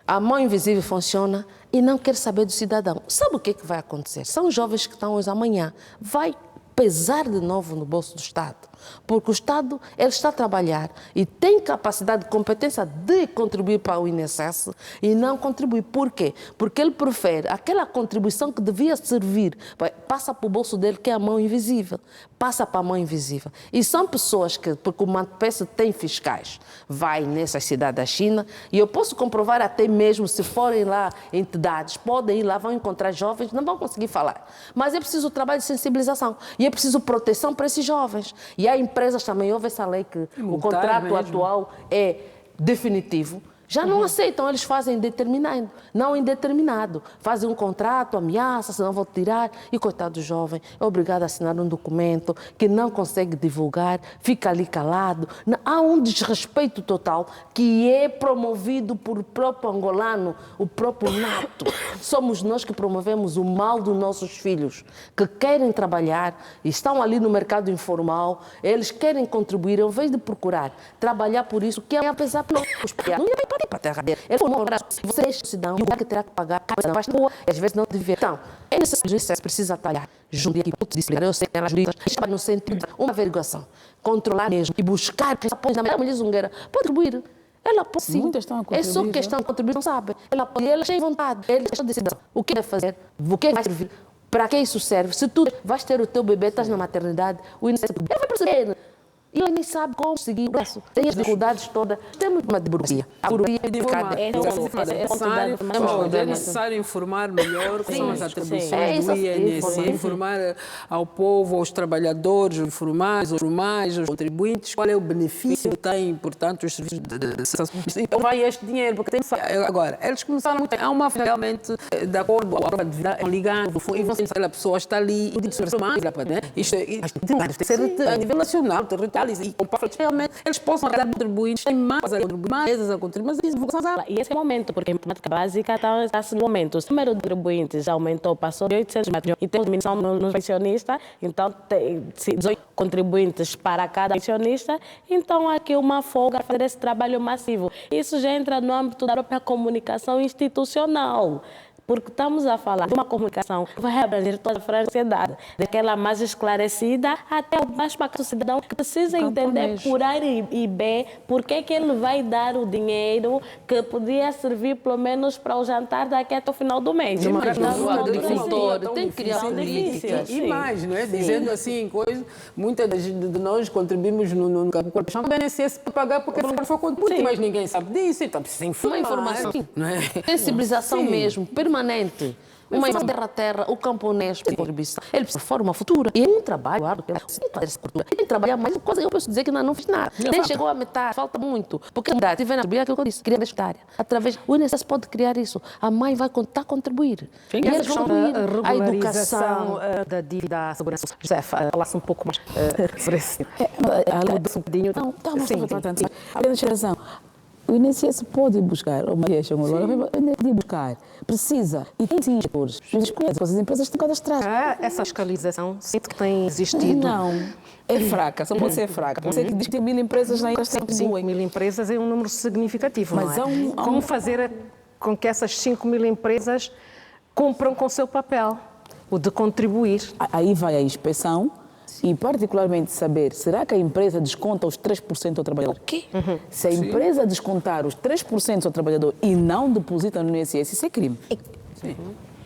A mão invisível funciona e não quer saber do cidadão. Sabe o que vai acontecer? São jovens que estão hoje amanhã. Vai pesar de novo no bolso do Estado. Porque o Estado ele está a trabalhar e tem capacidade, competência de contribuir para o INSS e não contribui. Por quê? Porque ele prefere aquela contribuição que devia servir, passa para o bolso dele, que é a mão invisível. Passa para a mão invisível. E são pessoas que, porque o MANPES tem fiscais, vai nessas cidades da China, e eu posso comprovar até mesmo, se forem lá entidades, podem ir lá, vão encontrar jovens, não vão conseguir falar. Mas é preciso trabalho de sensibilização e é preciso proteção para esses jovens. E há empresas também, houve essa lei que o contrato atual é definitivo, já não aceitam, eles fazem determinado, não indeterminado. Fazem um contrato, ameaça, senão vou tirar. E coitado do jovem, é obrigado a assinar um documento que não consegue divulgar, fica ali calado. Há um desrespeito total que é promovido por próprio angolano, o próprio nato. Somos nós que promovemos o mal dos nossos filhos, que querem trabalhar, estão ali no mercado informal, eles querem contribuir, ao invés de procurar trabalhar por isso, que é apesar de não para a terra dele. Ele formou você deixa o cidadão e o que terá que pagar, mas na rua, às vezes não deve ver. Então, é necessário, precisa trabalhar junto aqui, eu sei que elas estão no sentido de uma averiguação, controlar mesmo e buscar apoio da mulher zungueira, contribuir. Ela pode sim. Muitas estão a contribuir. É só questão de contribuir, não sabe. Ela pode, ela tem vontade, ela tem decisão. O que vai fazer, o que vai servir, para que isso serve. Se tu vais ter o teu bebê, estás na maternidade, o INSS vai perceber. E ele nem sabe como seguir isso. Tem as dificuldades todas. Temos uma de burocracia. A burocracia é necessário informar melhor quais são as atribuições do INSS, informar ao povo, aos trabalhadores, aos formais, aos contribuintes, qual é o benefício que têm, portanto, os serviços de então vai este dinheiro, porque tem agora, eles começaram há uma realmente de acordo com a prova de vida, ligando, e vão sentir que a pessoa está ali, isto tem que ser a nível nacional, territorial, e realmente eles possam dar contribuintes, têm mais a contribuir, mais a contribuir, mas e esse é o momento, porque a matemática básica está no momento. O número de contribuintes aumentou, passou de 800 milhões, e temos diminuição nos pensionistas, então tem 18 contribuintes para cada pensionista, então há aqui uma folga para fazer esse trabalho massivo. Isso já entra no âmbito da própria comunicação institucional. Porque estamos a falar de uma comunicação que vai abranger toda a sociedade, daquela mais esclarecida até o mais para o cidadão que precisa entender por A e B por que ele vai dar o dinheiro que podia servir pelo menos para o jantar daqui até o final do mês. O agricultor tem que criar políticas. E mais, não é? Dizendo assim, coisa, muitas de nós contribuímos no corporação do INSS para pagar porque não foi contribuinte, mas ninguém sabe disso, então precisa informar. Uma informação, não é? Sensibilização mesmo, permanente. Uma terra, o camponês tem contribuição. Ele precisa de forma futura. E é um trabalho árduo. Ele tem que trabalhar mais. Coisa eu posso dizer que não fiz nada. Nem chegou a metade, falta muito. Porque a comunidade tiver na aquilo que eu disse, criar esta área. Através o INSS pode criar isso. A mãe vai contar a contribuir. E a questão da regularização da dívida à segurança. José, falasse um pouco mais sobre isso. Mudou um bocadinho. Não, sim. O INSS pode buscar, ou Maria pode buscar, precisa, e tem sim gestores. As empresas estão cadastradas. Essa fiscalização, sinto que tem existido. Não, é fraca, só pode ser fraca. Você que diz que tem 1000 empresas na indústria. 5.000 empresas é um número significativo, mas não é? Como fazer com que essas 5.000 empresas cumpram com o seu papel, o de contribuir? Aí vai a inspeção. E, particularmente, saber, será que a empresa desconta os 3% ao trabalhador? O quê? Se a empresa descontar os 3% ao trabalhador e não deposita no INSS, isso é crime. Sim.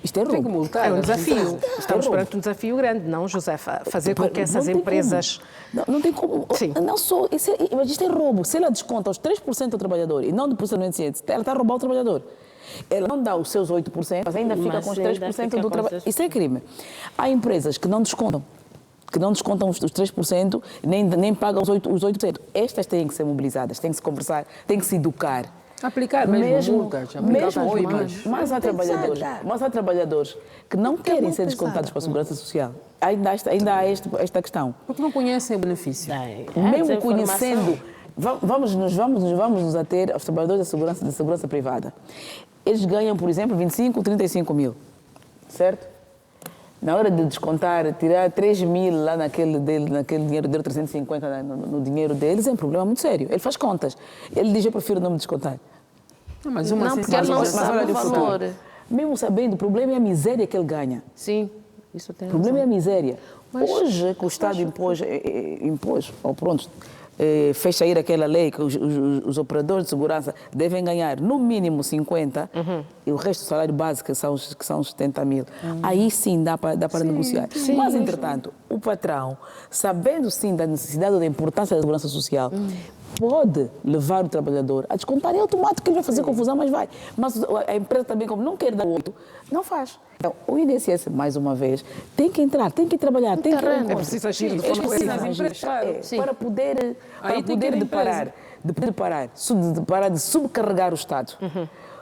Isto é roubo. Tem que multar. É um desafio. Estamos perante um desafio grande, não, Josefa? Fazer com que essas empresas... Não tem como. Sim. Não só, mas isto é roubo. Se ela desconta os 3% ao trabalhador e não deposita no INSS, ela está a roubar o trabalhador. Ela não dá os seus 8%, mas ainda fica com os 3% do trabalho. Isso é crime. Há empresas que não descontam os 3%, nem pagam os 8%. Estas têm que ser mobilizadas, têm que se conversar, têm que se educar. Aplicar mesmo multas. Mas há trabalhadores que não querem ser descontados para a Segurança Social. Ainda há esta questão. Porque não conhecem o benefício. Mesmo conhecendo, vamos nos ater aos trabalhadores da segurança privada. Eles ganham, por exemplo, 25, 35 mil, certo? Na hora de descontar, tirar 3.000 lá naquele dinheiro dele, 350 no dinheiro deles, é um problema muito sério. Ele faz contas. Ele diz, eu prefiro não me descontar. Mas porque ele não sabe o valor. Mesmo sabendo, o problema é a miséria que ele ganha. Sim, isso tem razão. O problema é a miséria. Hoje, que o Estado impôs ou pronto, fez sair aquela lei que os operadores de segurança devem ganhar no mínimo 50 e o resto do salário básico, que são os 70 mil. Aí sim dá para negociar. Sim, mas, entretanto, o patrão, sabendo sim da necessidade ou da importância da segurança social, pode levar o trabalhador a descontar. É automático que ele vai fazer confusão, mas vai. Mas a empresa também, como não quer dar 8, não faz. Então, o INSS, mais uma vez, tem que entrar, tem que trabalhar, tem que... É preciso agir de forma para poder parar de subcarregar o Estado.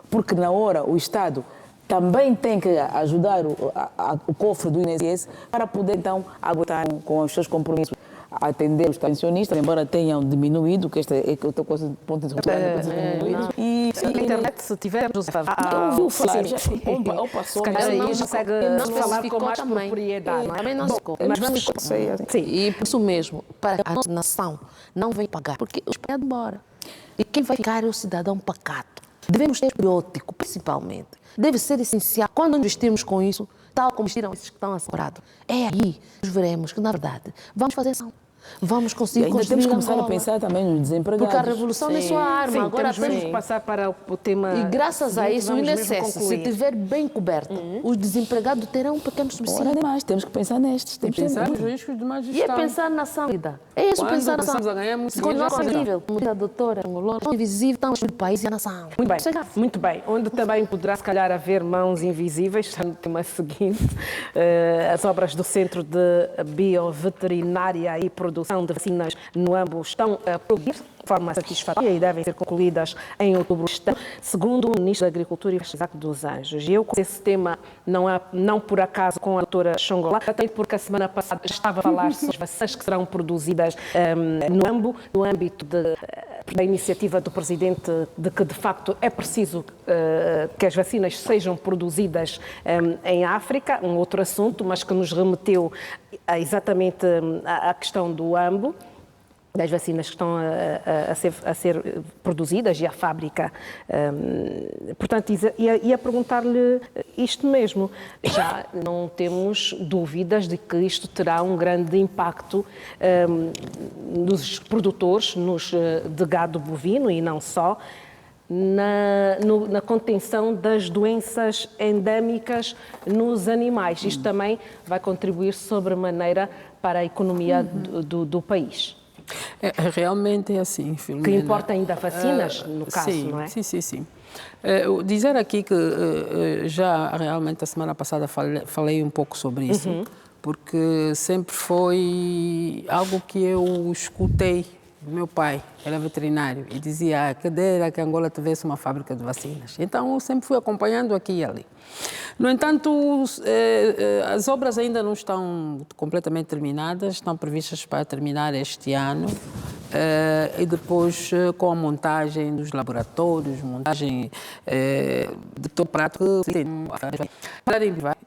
Porque na hora o Estado também tem que ajudar o cofre do INSS para poder então aguentar com os seus compromissos, atender os pensionistas, embora tenham diminuído, que esta é outra coisa, ponto de interrogação. E a internet, se tiver, eu ouvi falar, ou passou, mas aí já consegue falar com mais propriedade. Também não se ficou. E por isso mesmo, para a nossa nação não vem pagar, porque os pés embora. E quem vai ficar é o cidadão pacato. Devemos ter patriótico, principalmente. Deve ser essencial. Quando investirmos com isso, tal como investiram esses que estão assegurados, é aí que veremos que, na verdade, vamos fazer ação. vamos E conseguir ainda construir temos que começar a Angola. pensar também nos desempregados. Porque a revolução não é só a arma, Sim, agora temos mesmo tem... que passar para o tema E graças a seguinte, isso, o vamos mesmo INSS, se concluir. estiver bem coberto, os desempregados terão um pequeno Ora, subsídio. demais, temos que pensar nestes. Temos que Pensar pensar. nos riscos de mais E é gestão. pensar na ação. É isso, Quando pensar na começamos ação. a ganhar muito Se com o dinheiro, já nosso está. nível, como diz a doutora, o invisível, estamos no país e a nação. Muito bem, muito bem. Onde também poderá, se calhar, haver mãos invisíveis, está no tema seguinte, as obras do Centro de Bioveterinária e Produção de Vacinas no AMBO estão a progredir de forma satisfatória e devem ser concluídas em outubro deste ano, segundo o Ministro da Agricultura, Isaac dos Anjos. E eu com esse tema, não por acaso, com a doutora Xongolá, até porque a semana passada estava a falar sobre as vacinas que serão produzidas no AMBO, no âmbito da iniciativa do Presidente de que, de facto, é preciso que as vacinas sejam produzidas em África, um outro assunto, mas que nos remeteu exatamente à questão do AMBO, das vacinas que estão a ser produzidas e a fábrica. Portanto, ia perguntar-lhe isto mesmo. Já não temos dúvidas de que isto terá um grande impacto nos produtores de gado bovino e não só, na contenção das doenças endémicas nos animais. Isto também vai contribuir sobremaneira para a economia do país. Realmente é assim, Filomena. Que importa ainda vacinas, no caso, sim, não é? Sim. Dizer aqui que já realmente a semana passada falei um pouco sobre isso, porque sempre foi algo que eu escutei do meu pai, era veterinário, e dizia que era que Angola tivesse uma fábrica de vacinas. Então eu sempre fui acompanhando aqui e ali. No entanto, as obras ainda não estão completamente terminadas, estão previstas para terminar este ano. E depois com a montagem dos laboratórios, montagem de todo o prato,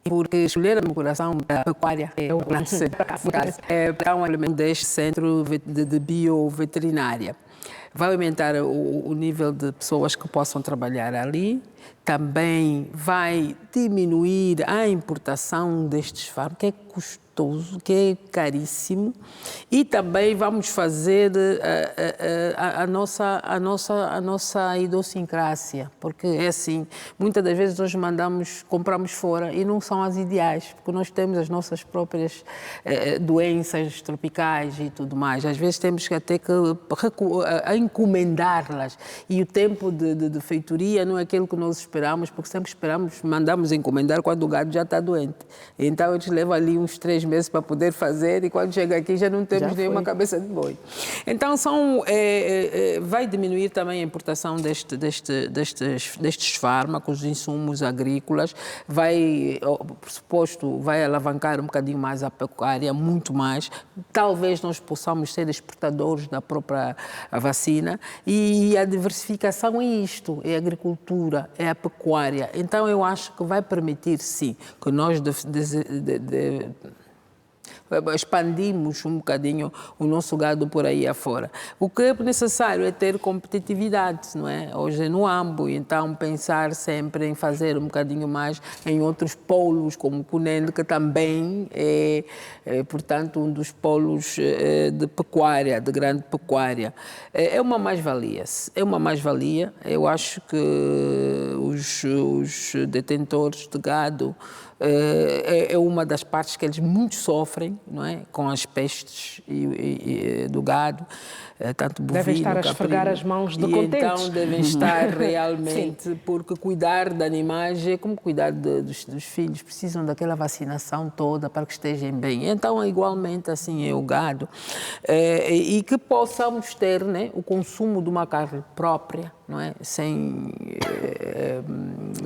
porque escolher a decoração da pecuária é o para um elemento deste centro de bioveterinária. Vai aumentar o nível de pessoas que possam trabalhar ali, também vai diminuir a importação destes fármacos, que é custoso, que é caríssimo, e também vamos fazer a nossa idiosincrásia, porque é assim, muitas das vezes nós compramos fora e não são as ideais, porque nós temos as nossas próprias doenças tropicais e tudo mais. Às vezes temos que até que encomendá-las, e o tempo de feitoria não é aquilo que nós esperamos, porque sempre mandamos encomendar quando o gado já está doente. Então eles levam ali uns 3 meses para poder fazer, e quando chega aqui já não temos nenhuma cabeça de boi. Então vai diminuir também a importação destes fármacos, insumos agrícolas, por suposto, vai alavancar um bocadinho mais a pecuária, muito mais. Talvez nós possamos ser exportadores da própria vacina, e a diversificação é isto, é a agricultura, é a pecuária. Então eu acho que vai permitir, sim, que nós expandimos um bocadinho o nosso gado por aí afora. O que é necessário é ter competitividade, não é? Hoje é no AMBO, então pensar sempre em fazer um bocadinho mais em outros polos, como Cunene, que também é, portanto, um dos polos de pecuária, de grande pecuária. É uma mais-valia. É uma mais-valia. Eu acho que os detentores de gado é uma das partes que eles muito sofrem, não é? Com as pestes do gado, tanto bovino, devem estar a esfregar as mãos de contentes. Então devem estar realmente, porque cuidar de animais é como cuidar dos filhos, precisam daquela vacinação toda para que estejam bem. Então, igualmente, assim é o gado. E que possamos ter, né, o consumo de uma carne própria, não é? Sem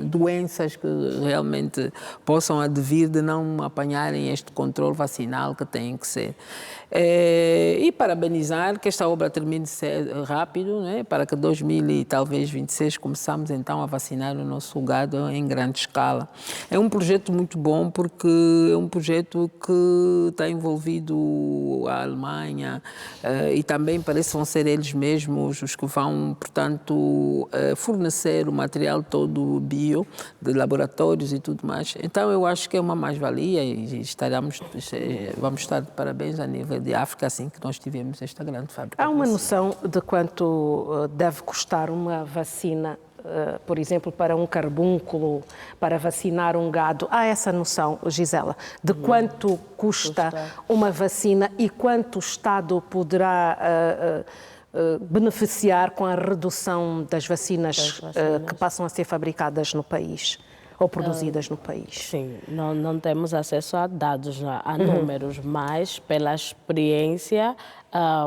doenças que realmente possam advir de não apanharem este controle vacinal que tem que ser. E parabenizar que esta obra termine rápido, né, para que 2026 começamos então a vacinar o nosso gado em grande escala. É um projeto muito bom, porque é um projeto que está envolvido a Alemanha, e também parece que vão ser eles mesmos os que vão, portanto, podendo fornecer o material todo bio, de laboratórios e tudo mais. Então, eu acho que é uma mais-valia e vamos estar de parabéns a nível de África, assim que nós tivemos esta grande fábrica. Há uma noção de quanto deve custar uma vacina, por exemplo, para um carbúnculo, para vacinar um gado? Há essa noção, Gisela, de quanto custa uma vacina e quanto o Estado poderá beneficiar com a redução das vacinas que passam a ser fabricadas no país ou produzidas no país? Sim, não temos acesso a dados, a números, mas pela experiência,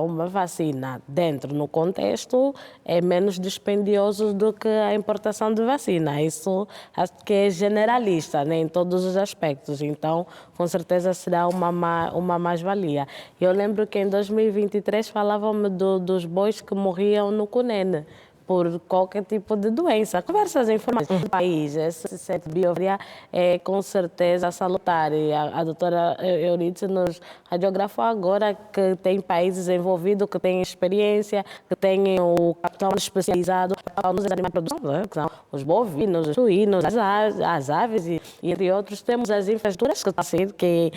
uma vacina dentro, no contexto, é menos dispendioso do que a importação de vacina. Isso acho que é generalista, né, em todos os aspectos. Então, com certeza será uma mais-valia. Eu lembro que em 2023 falavam-me dos bois que morriam no Cunene por qualquer tipo de doença. Diversas informações do país. Esse centro de biovia é com certeza salutar. E a doutora Euridice nos radiografou agora que tem países envolvidos que têm experiência, que têm o capital especializado nos animais de produção, né? Que são os bovinos, os suínos, as aves e entre outros. Temos as infraestruturas que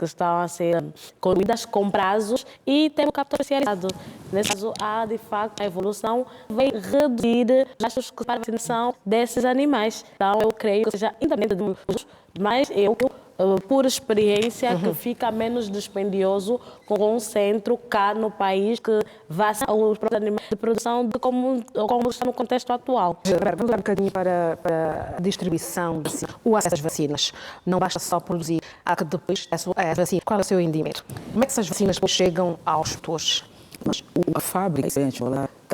estão a ser construídas com prazos e temos o capital especializado. Nesse caso, há de facto a evolução vem reduzir os gastos para a vacinação desses animais. Então, eu creio que seja independente mas por experiência, que fica menos dispendioso com um centro cá no país que vacina os próprios animais de produção de como está no contexto atual. Vamos olhar um bocadinho para a distribuição, o acesso às vacinas. Não basta só produzir, há que depois a vacina. Qual é o seu entendimento? Como é que essas vacinas depois chegam aos tutores? Mas a fábrica está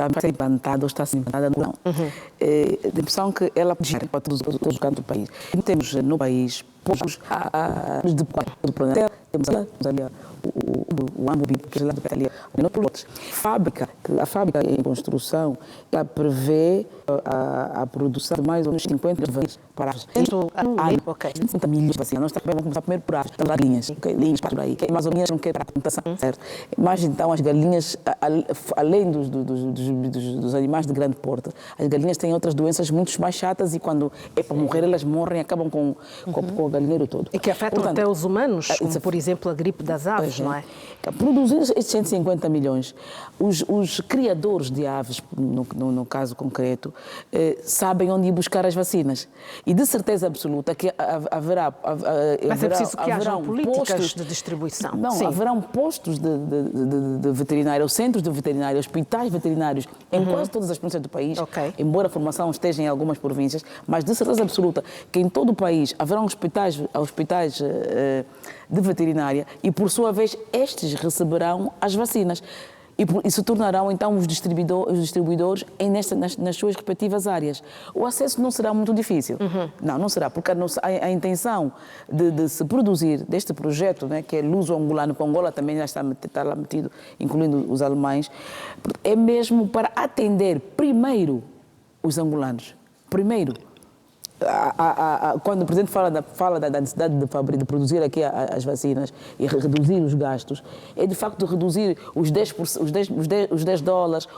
a ser implantada ou está a ser implantada no Grão. A impressão que ela pode chegar para todos os cantos do país. E temos no país poucos do planeta. Temos ali o Ambi, que é lá do Petalha, a fábrica em construção, ela prevê a produção de mais ou menos 50 vacinas para as 50 milhões de vacinas. Nós também vamos começar primeiro por as galinhas, galinhas para aí, que mais ou menos não quer para a plantação, certo? Mas então as galinhas, além dos animais de grande porte, as galinhas têm outras doenças muito mais chatas e quando é para morrer, elas morrem e acabam com o galinheiro todo. E que afetam até os humanos, como por exemplo a gripe das aves, não é? Produzindo estes 150 milhões, os criadores de aves, no caso concreto, sabem onde ir buscar as vacinas. E de certeza absoluta que haverá... Mas é preciso que hajam políticas de distribuição. Não, sim, haverão postos de veterinário, centros de veterinário, hospitais veterinários em quase todas as províncias do país, embora a formação esteja em algumas províncias, mas de certeza absoluta que em todo o país haverão hospitais de veterinária e, por sua vez, estes receberão as vacinas e se tornarão, então, os distribuidores nas suas respectivas áreas. O acesso não será muito difícil. Não será, porque a intenção de se produzir deste projeto, né, que é luso-angolano, que Angola também já está lá metido, incluindo os alemães, é mesmo para atender primeiro os angolanos. Primeiro. Quando o Presidente fala da necessidade de produzir aqui as vacinas e reduzir os gastos, é de facto reduzir os $10,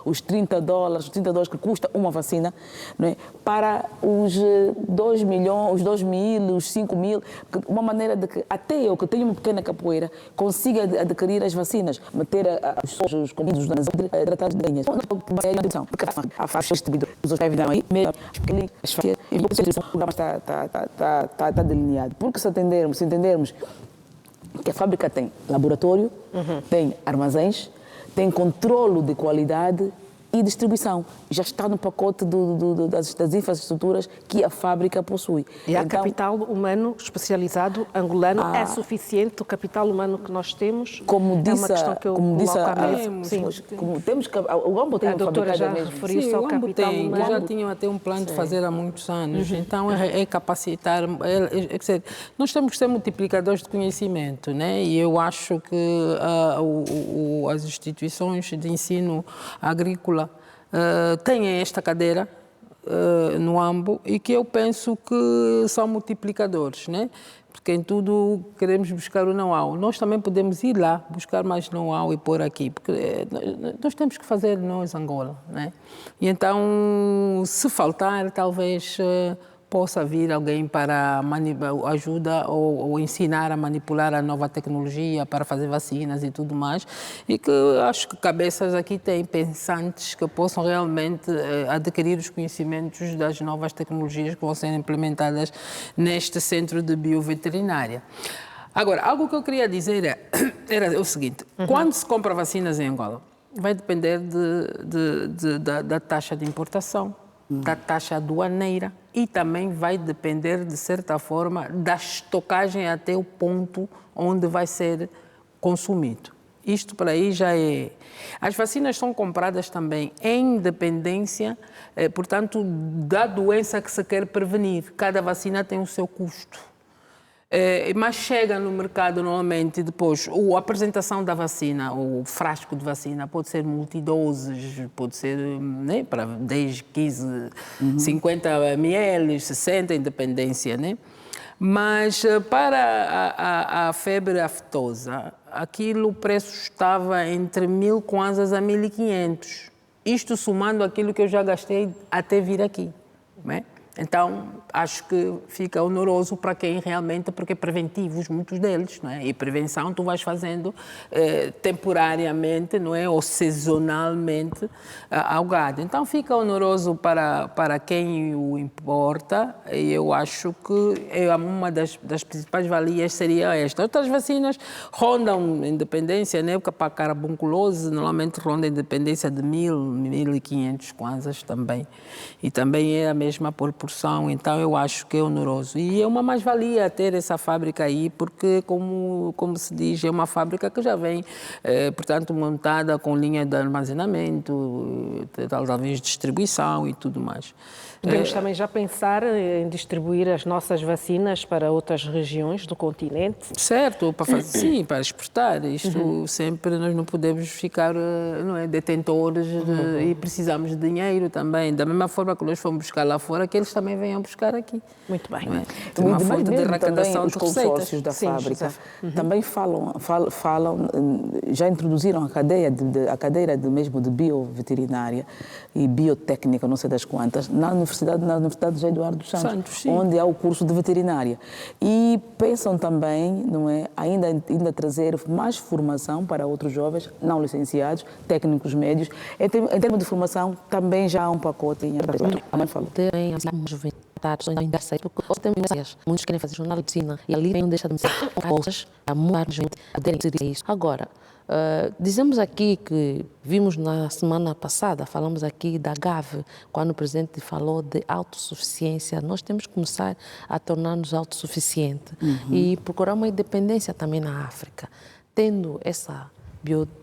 os $30 que custa uma vacina, não é? Para os 2 milhões, os 2 mil, os 5 mil, uma maneira de que até eu, que tenho uma pequena capoeira, consiga adquirir as vacinas, meter os comidos nas tratados de ganhas. Porque a faixa distribuidora, os hospitais aí, mesmo as faixas, o programa está delineado. Porque se entendermos que a fábrica tem laboratório, tem armazéns, tem controlo de qualidade e distribuição. Já está no pacote das infraestruturas que a fábrica possui. E há capital humano especializado angolano. É suficiente o capital humano que nós temos? Como disse, é uma questão que eu coloco à mesa. O Ambo tem a doutora já referiu-se ao capital humano. Já tinham até um plano de fazer há muitos anos. Então, é capacitar... quer dizer, nós temos que ser multiplicadores de conhecimento, né? E eu acho que as instituições de ensino agrícola têm esta cadeira no AMBO e que eu penso que são multiplicadores, né? Porque em tudo queremos buscar o know-how. Nós também podemos ir lá buscar mais know-how e pôr aqui, porque nós temos que fazer nós, Angola, né? E então, se faltar, talvez possa vir alguém para ajuda ou ensinar a manipular a nova tecnologia para fazer vacinas e tudo mais. E que acho que cabeças aqui têm pensantes que possam realmente adquirir os conhecimentos das novas tecnologias que vão ser implementadas neste centro de bioveterinária. Agora, algo que eu queria dizer era o seguinte: quando se compra vacinas em Angola, vai depender da taxa de importação, da taxa aduaneira, e também vai depender, de certa forma, da estocagem até o ponto onde vai ser consumido. Isto para aí já é... As vacinas são compradas também em dependência, portanto, da doença que se quer prevenir. Cada vacina tem o seu custo. Mas chega no mercado normalmente depois, a apresentação da vacina, o frasco de vacina pode ser multidoses, pode ser, né, para 10, 15, 50 ml, 60, independência, né? Mas para a febre aftosa, o preço estava entre 1.000 kwanzas a 1.500. Isto somando aquilo que eu já gastei até vir aqui, né? Então, acho que fica oneroso para quem realmente, porque é preventivos, muitos deles, não é? E prevenção tu vais fazendo temporariamente, não é? Ou sazonalmente ao gado. Então, fica oneroso para quem o importa, e eu acho que uma das principais valias seria esta. Outras vacinas rondam independência, né? Para a carbunculose, normalmente ronda independência de 1.000, 1.500 kwanzas também. E também é a mesma proporção. Então eu acho que é oneroso. E é uma mais-valia ter essa fábrica aí, porque, como se diz, é uma fábrica que já vem, portanto, montada com linha de armazenamento, talvez distribuição e tudo mais. Podemos também já pensar em distribuir as nossas vacinas para outras regiões do continente? Certo, sim, para exportar. Isto sempre nós não podemos ficar, não é, detentores e precisamos de dinheiro também. Da mesma forma que nós fomos buscar lá fora, que eles também venham buscar aqui. Muito bem. É? Uma fonte de arrecadação os de consórcios da fábrica também falam, já introduziram a cadeira mesmo de bioveterinária e biotécnica, não sei das quantas, na Universidade José Eduardo dos Santos, onde há o curso de veterinária. E pensam também, não é, ainda trazer mais formação para outros jovens não licenciados, técnicos médios. Em termos de formação, também já há um pacote. A mãe falou. Muitos querem fazer jornal de medicina e ali não deixa de ser bolsas a muita gente poderem dizer isso. Agora, dizemos aqui que vimos na semana passada, falamos aqui da GAV, quando o presidente falou de autossuficiência. Nós temos que começar a tornar-nos autossuficientes e procurar uma independência também na África. Tendo essa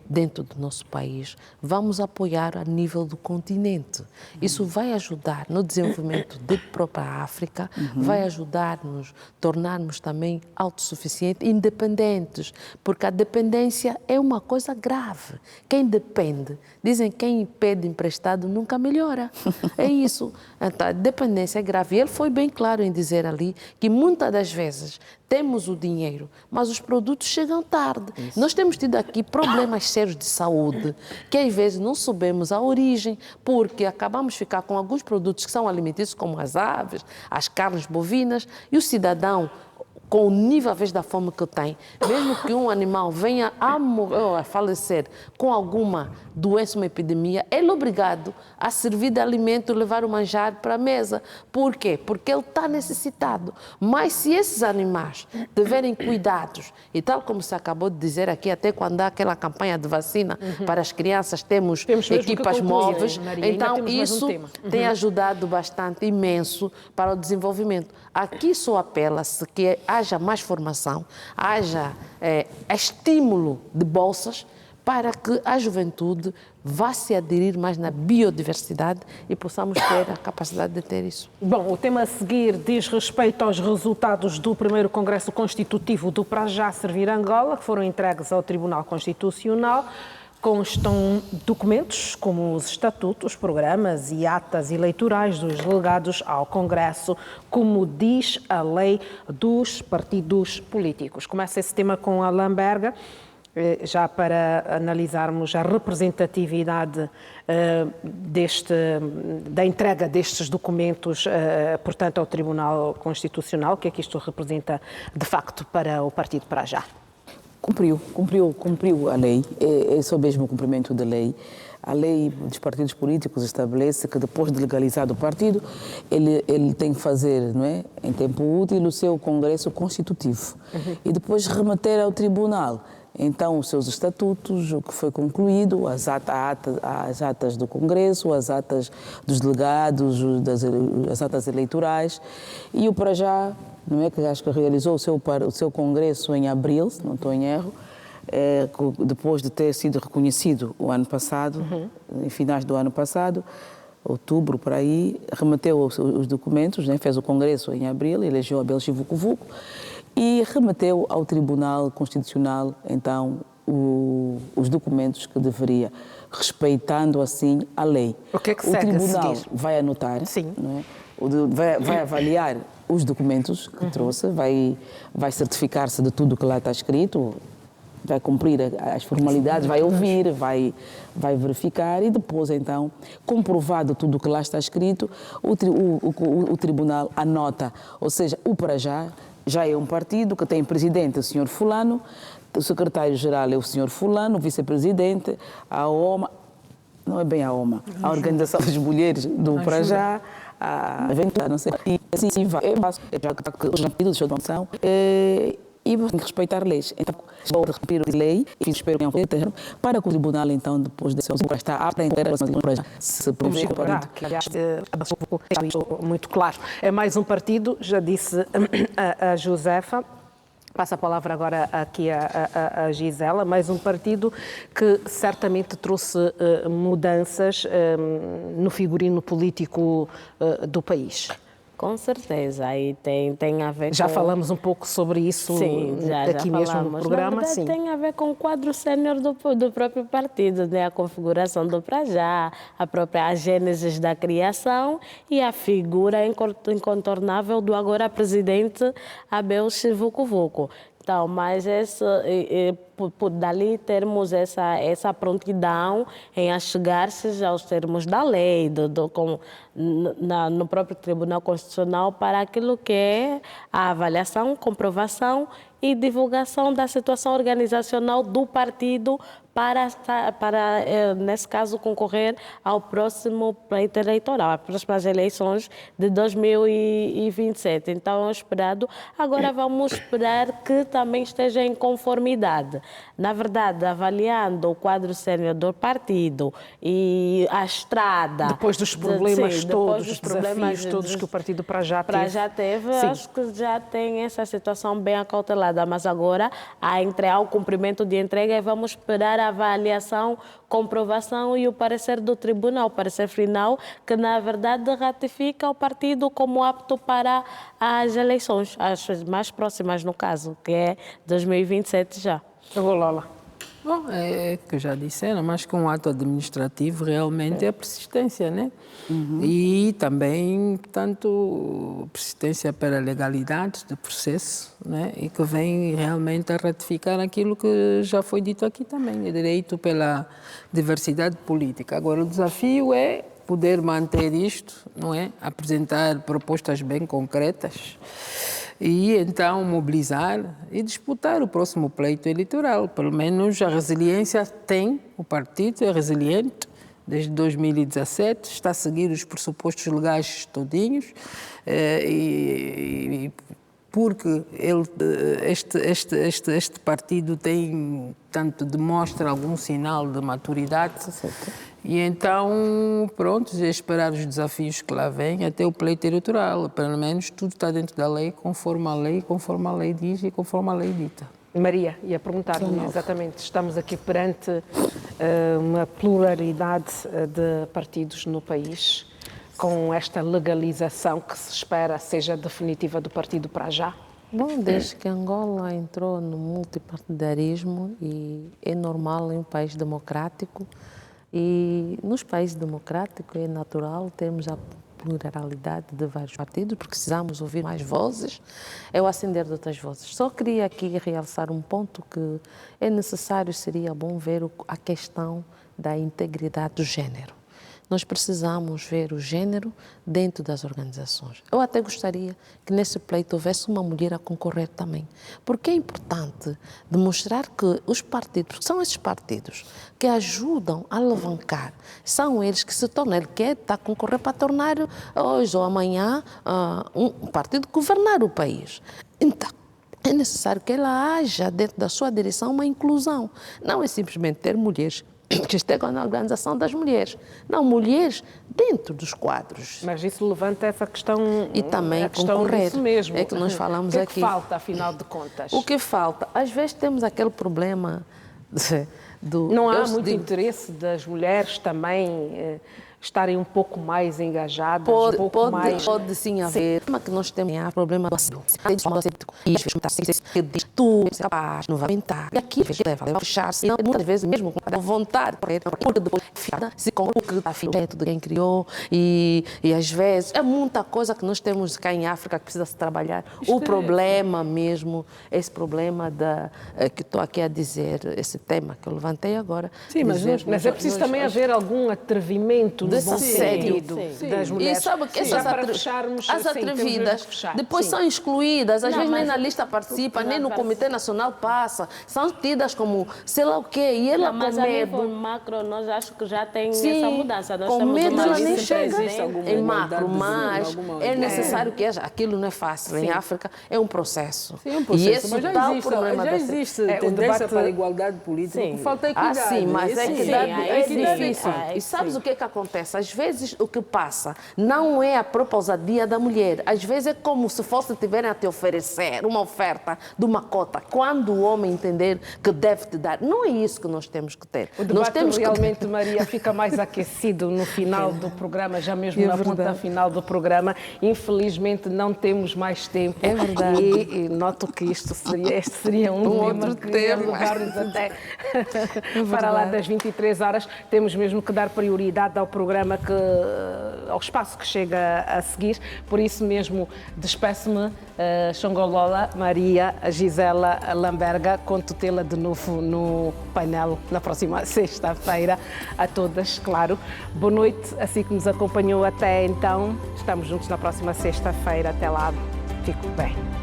dentro do nosso país, vamos apoiar a nível do continente. Isso vai ajudar no desenvolvimento da própria África, vai ajudar-nos a tornarmos também autossuficientes, independentes, porque a dependência é uma coisa grave. Quem depende, dizem que quem pede emprestado nunca melhora. É isso. Então, a dependência é grave. E ele foi bem claro em dizer ali que muitas das vezes temos o dinheiro, mas os produtos chegam tarde. Isso. Nós temos tido aqui problemas sérios de saúde, que às vezes não sabemos a origem, porque acabamos de ficar com alguns produtos que são alimentícios, como as aves, as carnes bovinas, e o cidadão, com o nível, às vezes, da fome que tem, mesmo que um animal venha a falecer com alguma doença, uma epidemia, ele é obrigado a servir de alimento, levar o manjar para a mesa. Por quê? Porque ele está necessitado. Mas se esses animais tiverem cuidados, e tal como se acabou de dizer aqui, até quando há aquela campanha de vacina para as crianças, temos equipas móveis, Maria, então isso tem ajudado bastante, imenso, para o desenvolvimento. Aqui só apela-se que haja mais formação, haja estímulo de bolsas para que a juventude vá se aderir mais na biodiversidade e possamos ter a capacidade de ter isso. Bom, o tema a seguir diz respeito aos resultados do primeiro Congresso Constitutivo do Para Já Servir Angola, que foram entregues ao Tribunal Constitucional. Constam documentos como os estatutos, programas e atas eleitorais dos delegados ao Congresso, como diz a lei dos partidos políticos. Começa esse tema com Alain Berger, já para analisarmos a representatividade da entrega destes documentos, portanto, ao Tribunal Constitucional. O que é que isto representa, de facto, para o Partido para Já? Cumpriu a lei, é só mesmo o cumprimento da lei. A lei dos partidos políticos estabelece que depois de legalizado o partido, ele tem que fazer, não é, em tempo útil, o seu congresso constitutivo e depois remeter ao tribunal. Então, os seus estatutos, o que foi concluído, as atas do Congresso, as atas dos delegados, as atas eleitorais e o para já, não é, que acho que realizou o seu congresso em abril, se não estou em erro, depois de ter sido reconhecido o ano passado, em finais do ano passado, outubro, por aí, remeteu os documentos, né, fez o congresso em abril, elegeu Abel Chivucovuco e remeteu ao Tribunal Constitucional, então, os documentos que deveria, respeitando assim a lei. O que é que segue a seguir? O Tribunal vai anotar, Sim. não é? Vai avaliar os documentos que trouxe, vai certificar-se de tudo que lá está escrito, vai cumprir as formalidades, vai ouvir, vai verificar e depois, então, comprovado tudo o que lá está escrito, o Tribunal anota, ou seja, o para já é um partido que tem presidente o senhor fulano, o secretário-geral é o senhor fulano, o vice-presidente, a OMA, não é bem a OMA, a Organização das Mulheres do para já, a Aventura, não sei, e assim vai. É fácil, já que os partidos de ação e tem que respeitar leis. Então, vou repetir a lei e espero que não para que o Tribunal, então, depois desse está apto a entrar para já se prevê que, aliás, muito claro. É mais um partido, já disse a Josefa. Passo a palavra agora aqui a Gisela, mais um partido que certamente trouxe mudanças no figurino político do país. Com certeza, aí tem a ver já com... falamos um pouco sobre isso. Sim, aqui já mesmo no programa. Na verdade, sim. Tem a ver com o quadro sénior do próprio partido, né? A configuração do para já, a gênese da criação e a figura incontornável do agora presidente Abel Chivucovuco. Então, mas por dali termos essa prontidão em achegar-se aos termos da lei, no próprio Tribunal Constitucional, para aquilo que é a avaliação, comprovação e divulgação da situação organizacional do partido para nesse caso, concorrer ao próximo pleito eleitoral, às próximas eleições de 2027. Então, é esperado. Agora, vamos esperar que também esteja em conformidade. Na verdade, avaliando o quadro sénior do partido e a estrada... Depois dos problemas todos, dos desafios todos que o partido para já teve. Acho que já tem essa situação bem acautelada, mas agora há o cumprimento de entrega e vamos esperar a avaliação, comprovação e o parecer do tribunal, o parecer final, que na verdade ratifica o partido como apto para as eleições, as mais próximas no caso, que é 2027 já. Lola. Bom, é que já disseram, mas que um ato administrativo realmente é a persistência, né? E também, portanto, persistência para a legalidade do processo, né? E que vem realmente a ratificar aquilo que já foi dito aqui também, o direito pela diversidade política. Agora, o desafio é poder manter isto, não é? Apresentar propostas bem concretas e então mobilizar e disputar o próximo pleito eleitoral. Pelo menos a resiliência tem, o partido é resiliente desde 2017, está a seguir os pressupostos legais todinhos porque este partido tem, tanto demonstra algum sinal de maturidade. E então, pronto, é esperar os desafios que lá vêm até o pleito eleitoral. Pelo menos tudo está dentro da lei, conforme a lei diz e conforme a lei dita. Maria, ia perguntar-lhe exatamente, estamos aqui perante uma pluralidade de partidos no país, com esta legalização que se espera seja definitiva do partido para já? Bom, desde que Angola entrou no multipartidarismo e é normal em um país democrático e nos países democráticos é natural termos a pluralidade de vários partidos, porque precisamos ouvir mais vozes, é o acender de outras vozes. Só queria aqui realçar um ponto que é necessário, seria bom ver a questão da integridade do género. Nós precisamos ver o género dentro das organizações. Eu até gostaria que nesse pleito houvesse uma mulher a concorrer também, porque é importante demonstrar que os partidos, são esses partidos que ajudam a alavancar, são eles que se tornam, ele quer estar a concorrer para tornar hoje ou amanhã um partido governar o país. Então, é necessário que ela haja dentro da sua direção uma inclusão. Não é simplesmente ter mulheres que estejam na organização das mulheres. Não, mulheres dentro dos quadros. Mas isso levanta essa questão. E também a questão concorrer. disso mesmo. É que nós falamos aqui. O que falta, afinal de contas? O que falta? Às vezes temos aquele problema do... Não há muito interesse das mulheres também estarem um pouco mais engajadas, um pouco mais... Pode sim haver. O problema que nós temos é o problema do asilo. E às vezes tu és capaz, não vai aumentar. E aqui leva a fechar-se. Muitas vezes mesmo com vontade, porque depois se com o que está dentro de quem criou e às vezes é muita coisa que nós temos cá em África que precisa se trabalhar. O problema mesmo, esse problema que estou aqui a dizer, esse tema que eu levantei agora. Sim, mas é preciso também haver algum atrevimento desse assédio das mulheres. E sabe que essas as atrevidas depois são excluídas, às vezes nem na lista participa, nem no Comitê Nacional passa, são tidas como sei lá o quê, e ela mas com a medo. nível macro, nós acho que já tem Sim, essa mudança. Nós com temos medo uma ela nem vice-presidente. chega em macro, mas é necessário que haja. Aquilo não é fácil. Em África é um processo. Sim, é um processo, E esse mas já existe o tendência debate para a igualdade política. Sim. O que falta é equidade. Sim, mas a equidade é difícil. É, E sabes o que é que acontece? Às vezes o que passa não é a própria ousadia da mulher. Às vezes é como se fosse tiverem a te oferecer uma oferta de uma cota. Quando o homem entender que deve te dar. Não é isso que nós temos que ter. O debate realmente, Maria, fica mais aquecido no final do programa, já mesmo na ponta final do programa. Infelizmente não temos mais tempo. É verdade. E noto que este seria um outro que tema. ia levar-nos até para lá das 23 horas. Temos mesmo que dar prioridade ao programa, ao espaço que chega a seguir. Por isso mesmo, despeço-me, Xongolola, Maria, Gisela Lamberga, conto tê-la de novo no painel na próxima sexta-feira. A todas, claro. Boa noite, assim que nos acompanhou até então. Estamos juntos na próxima sexta-feira. Até lá, fico bem.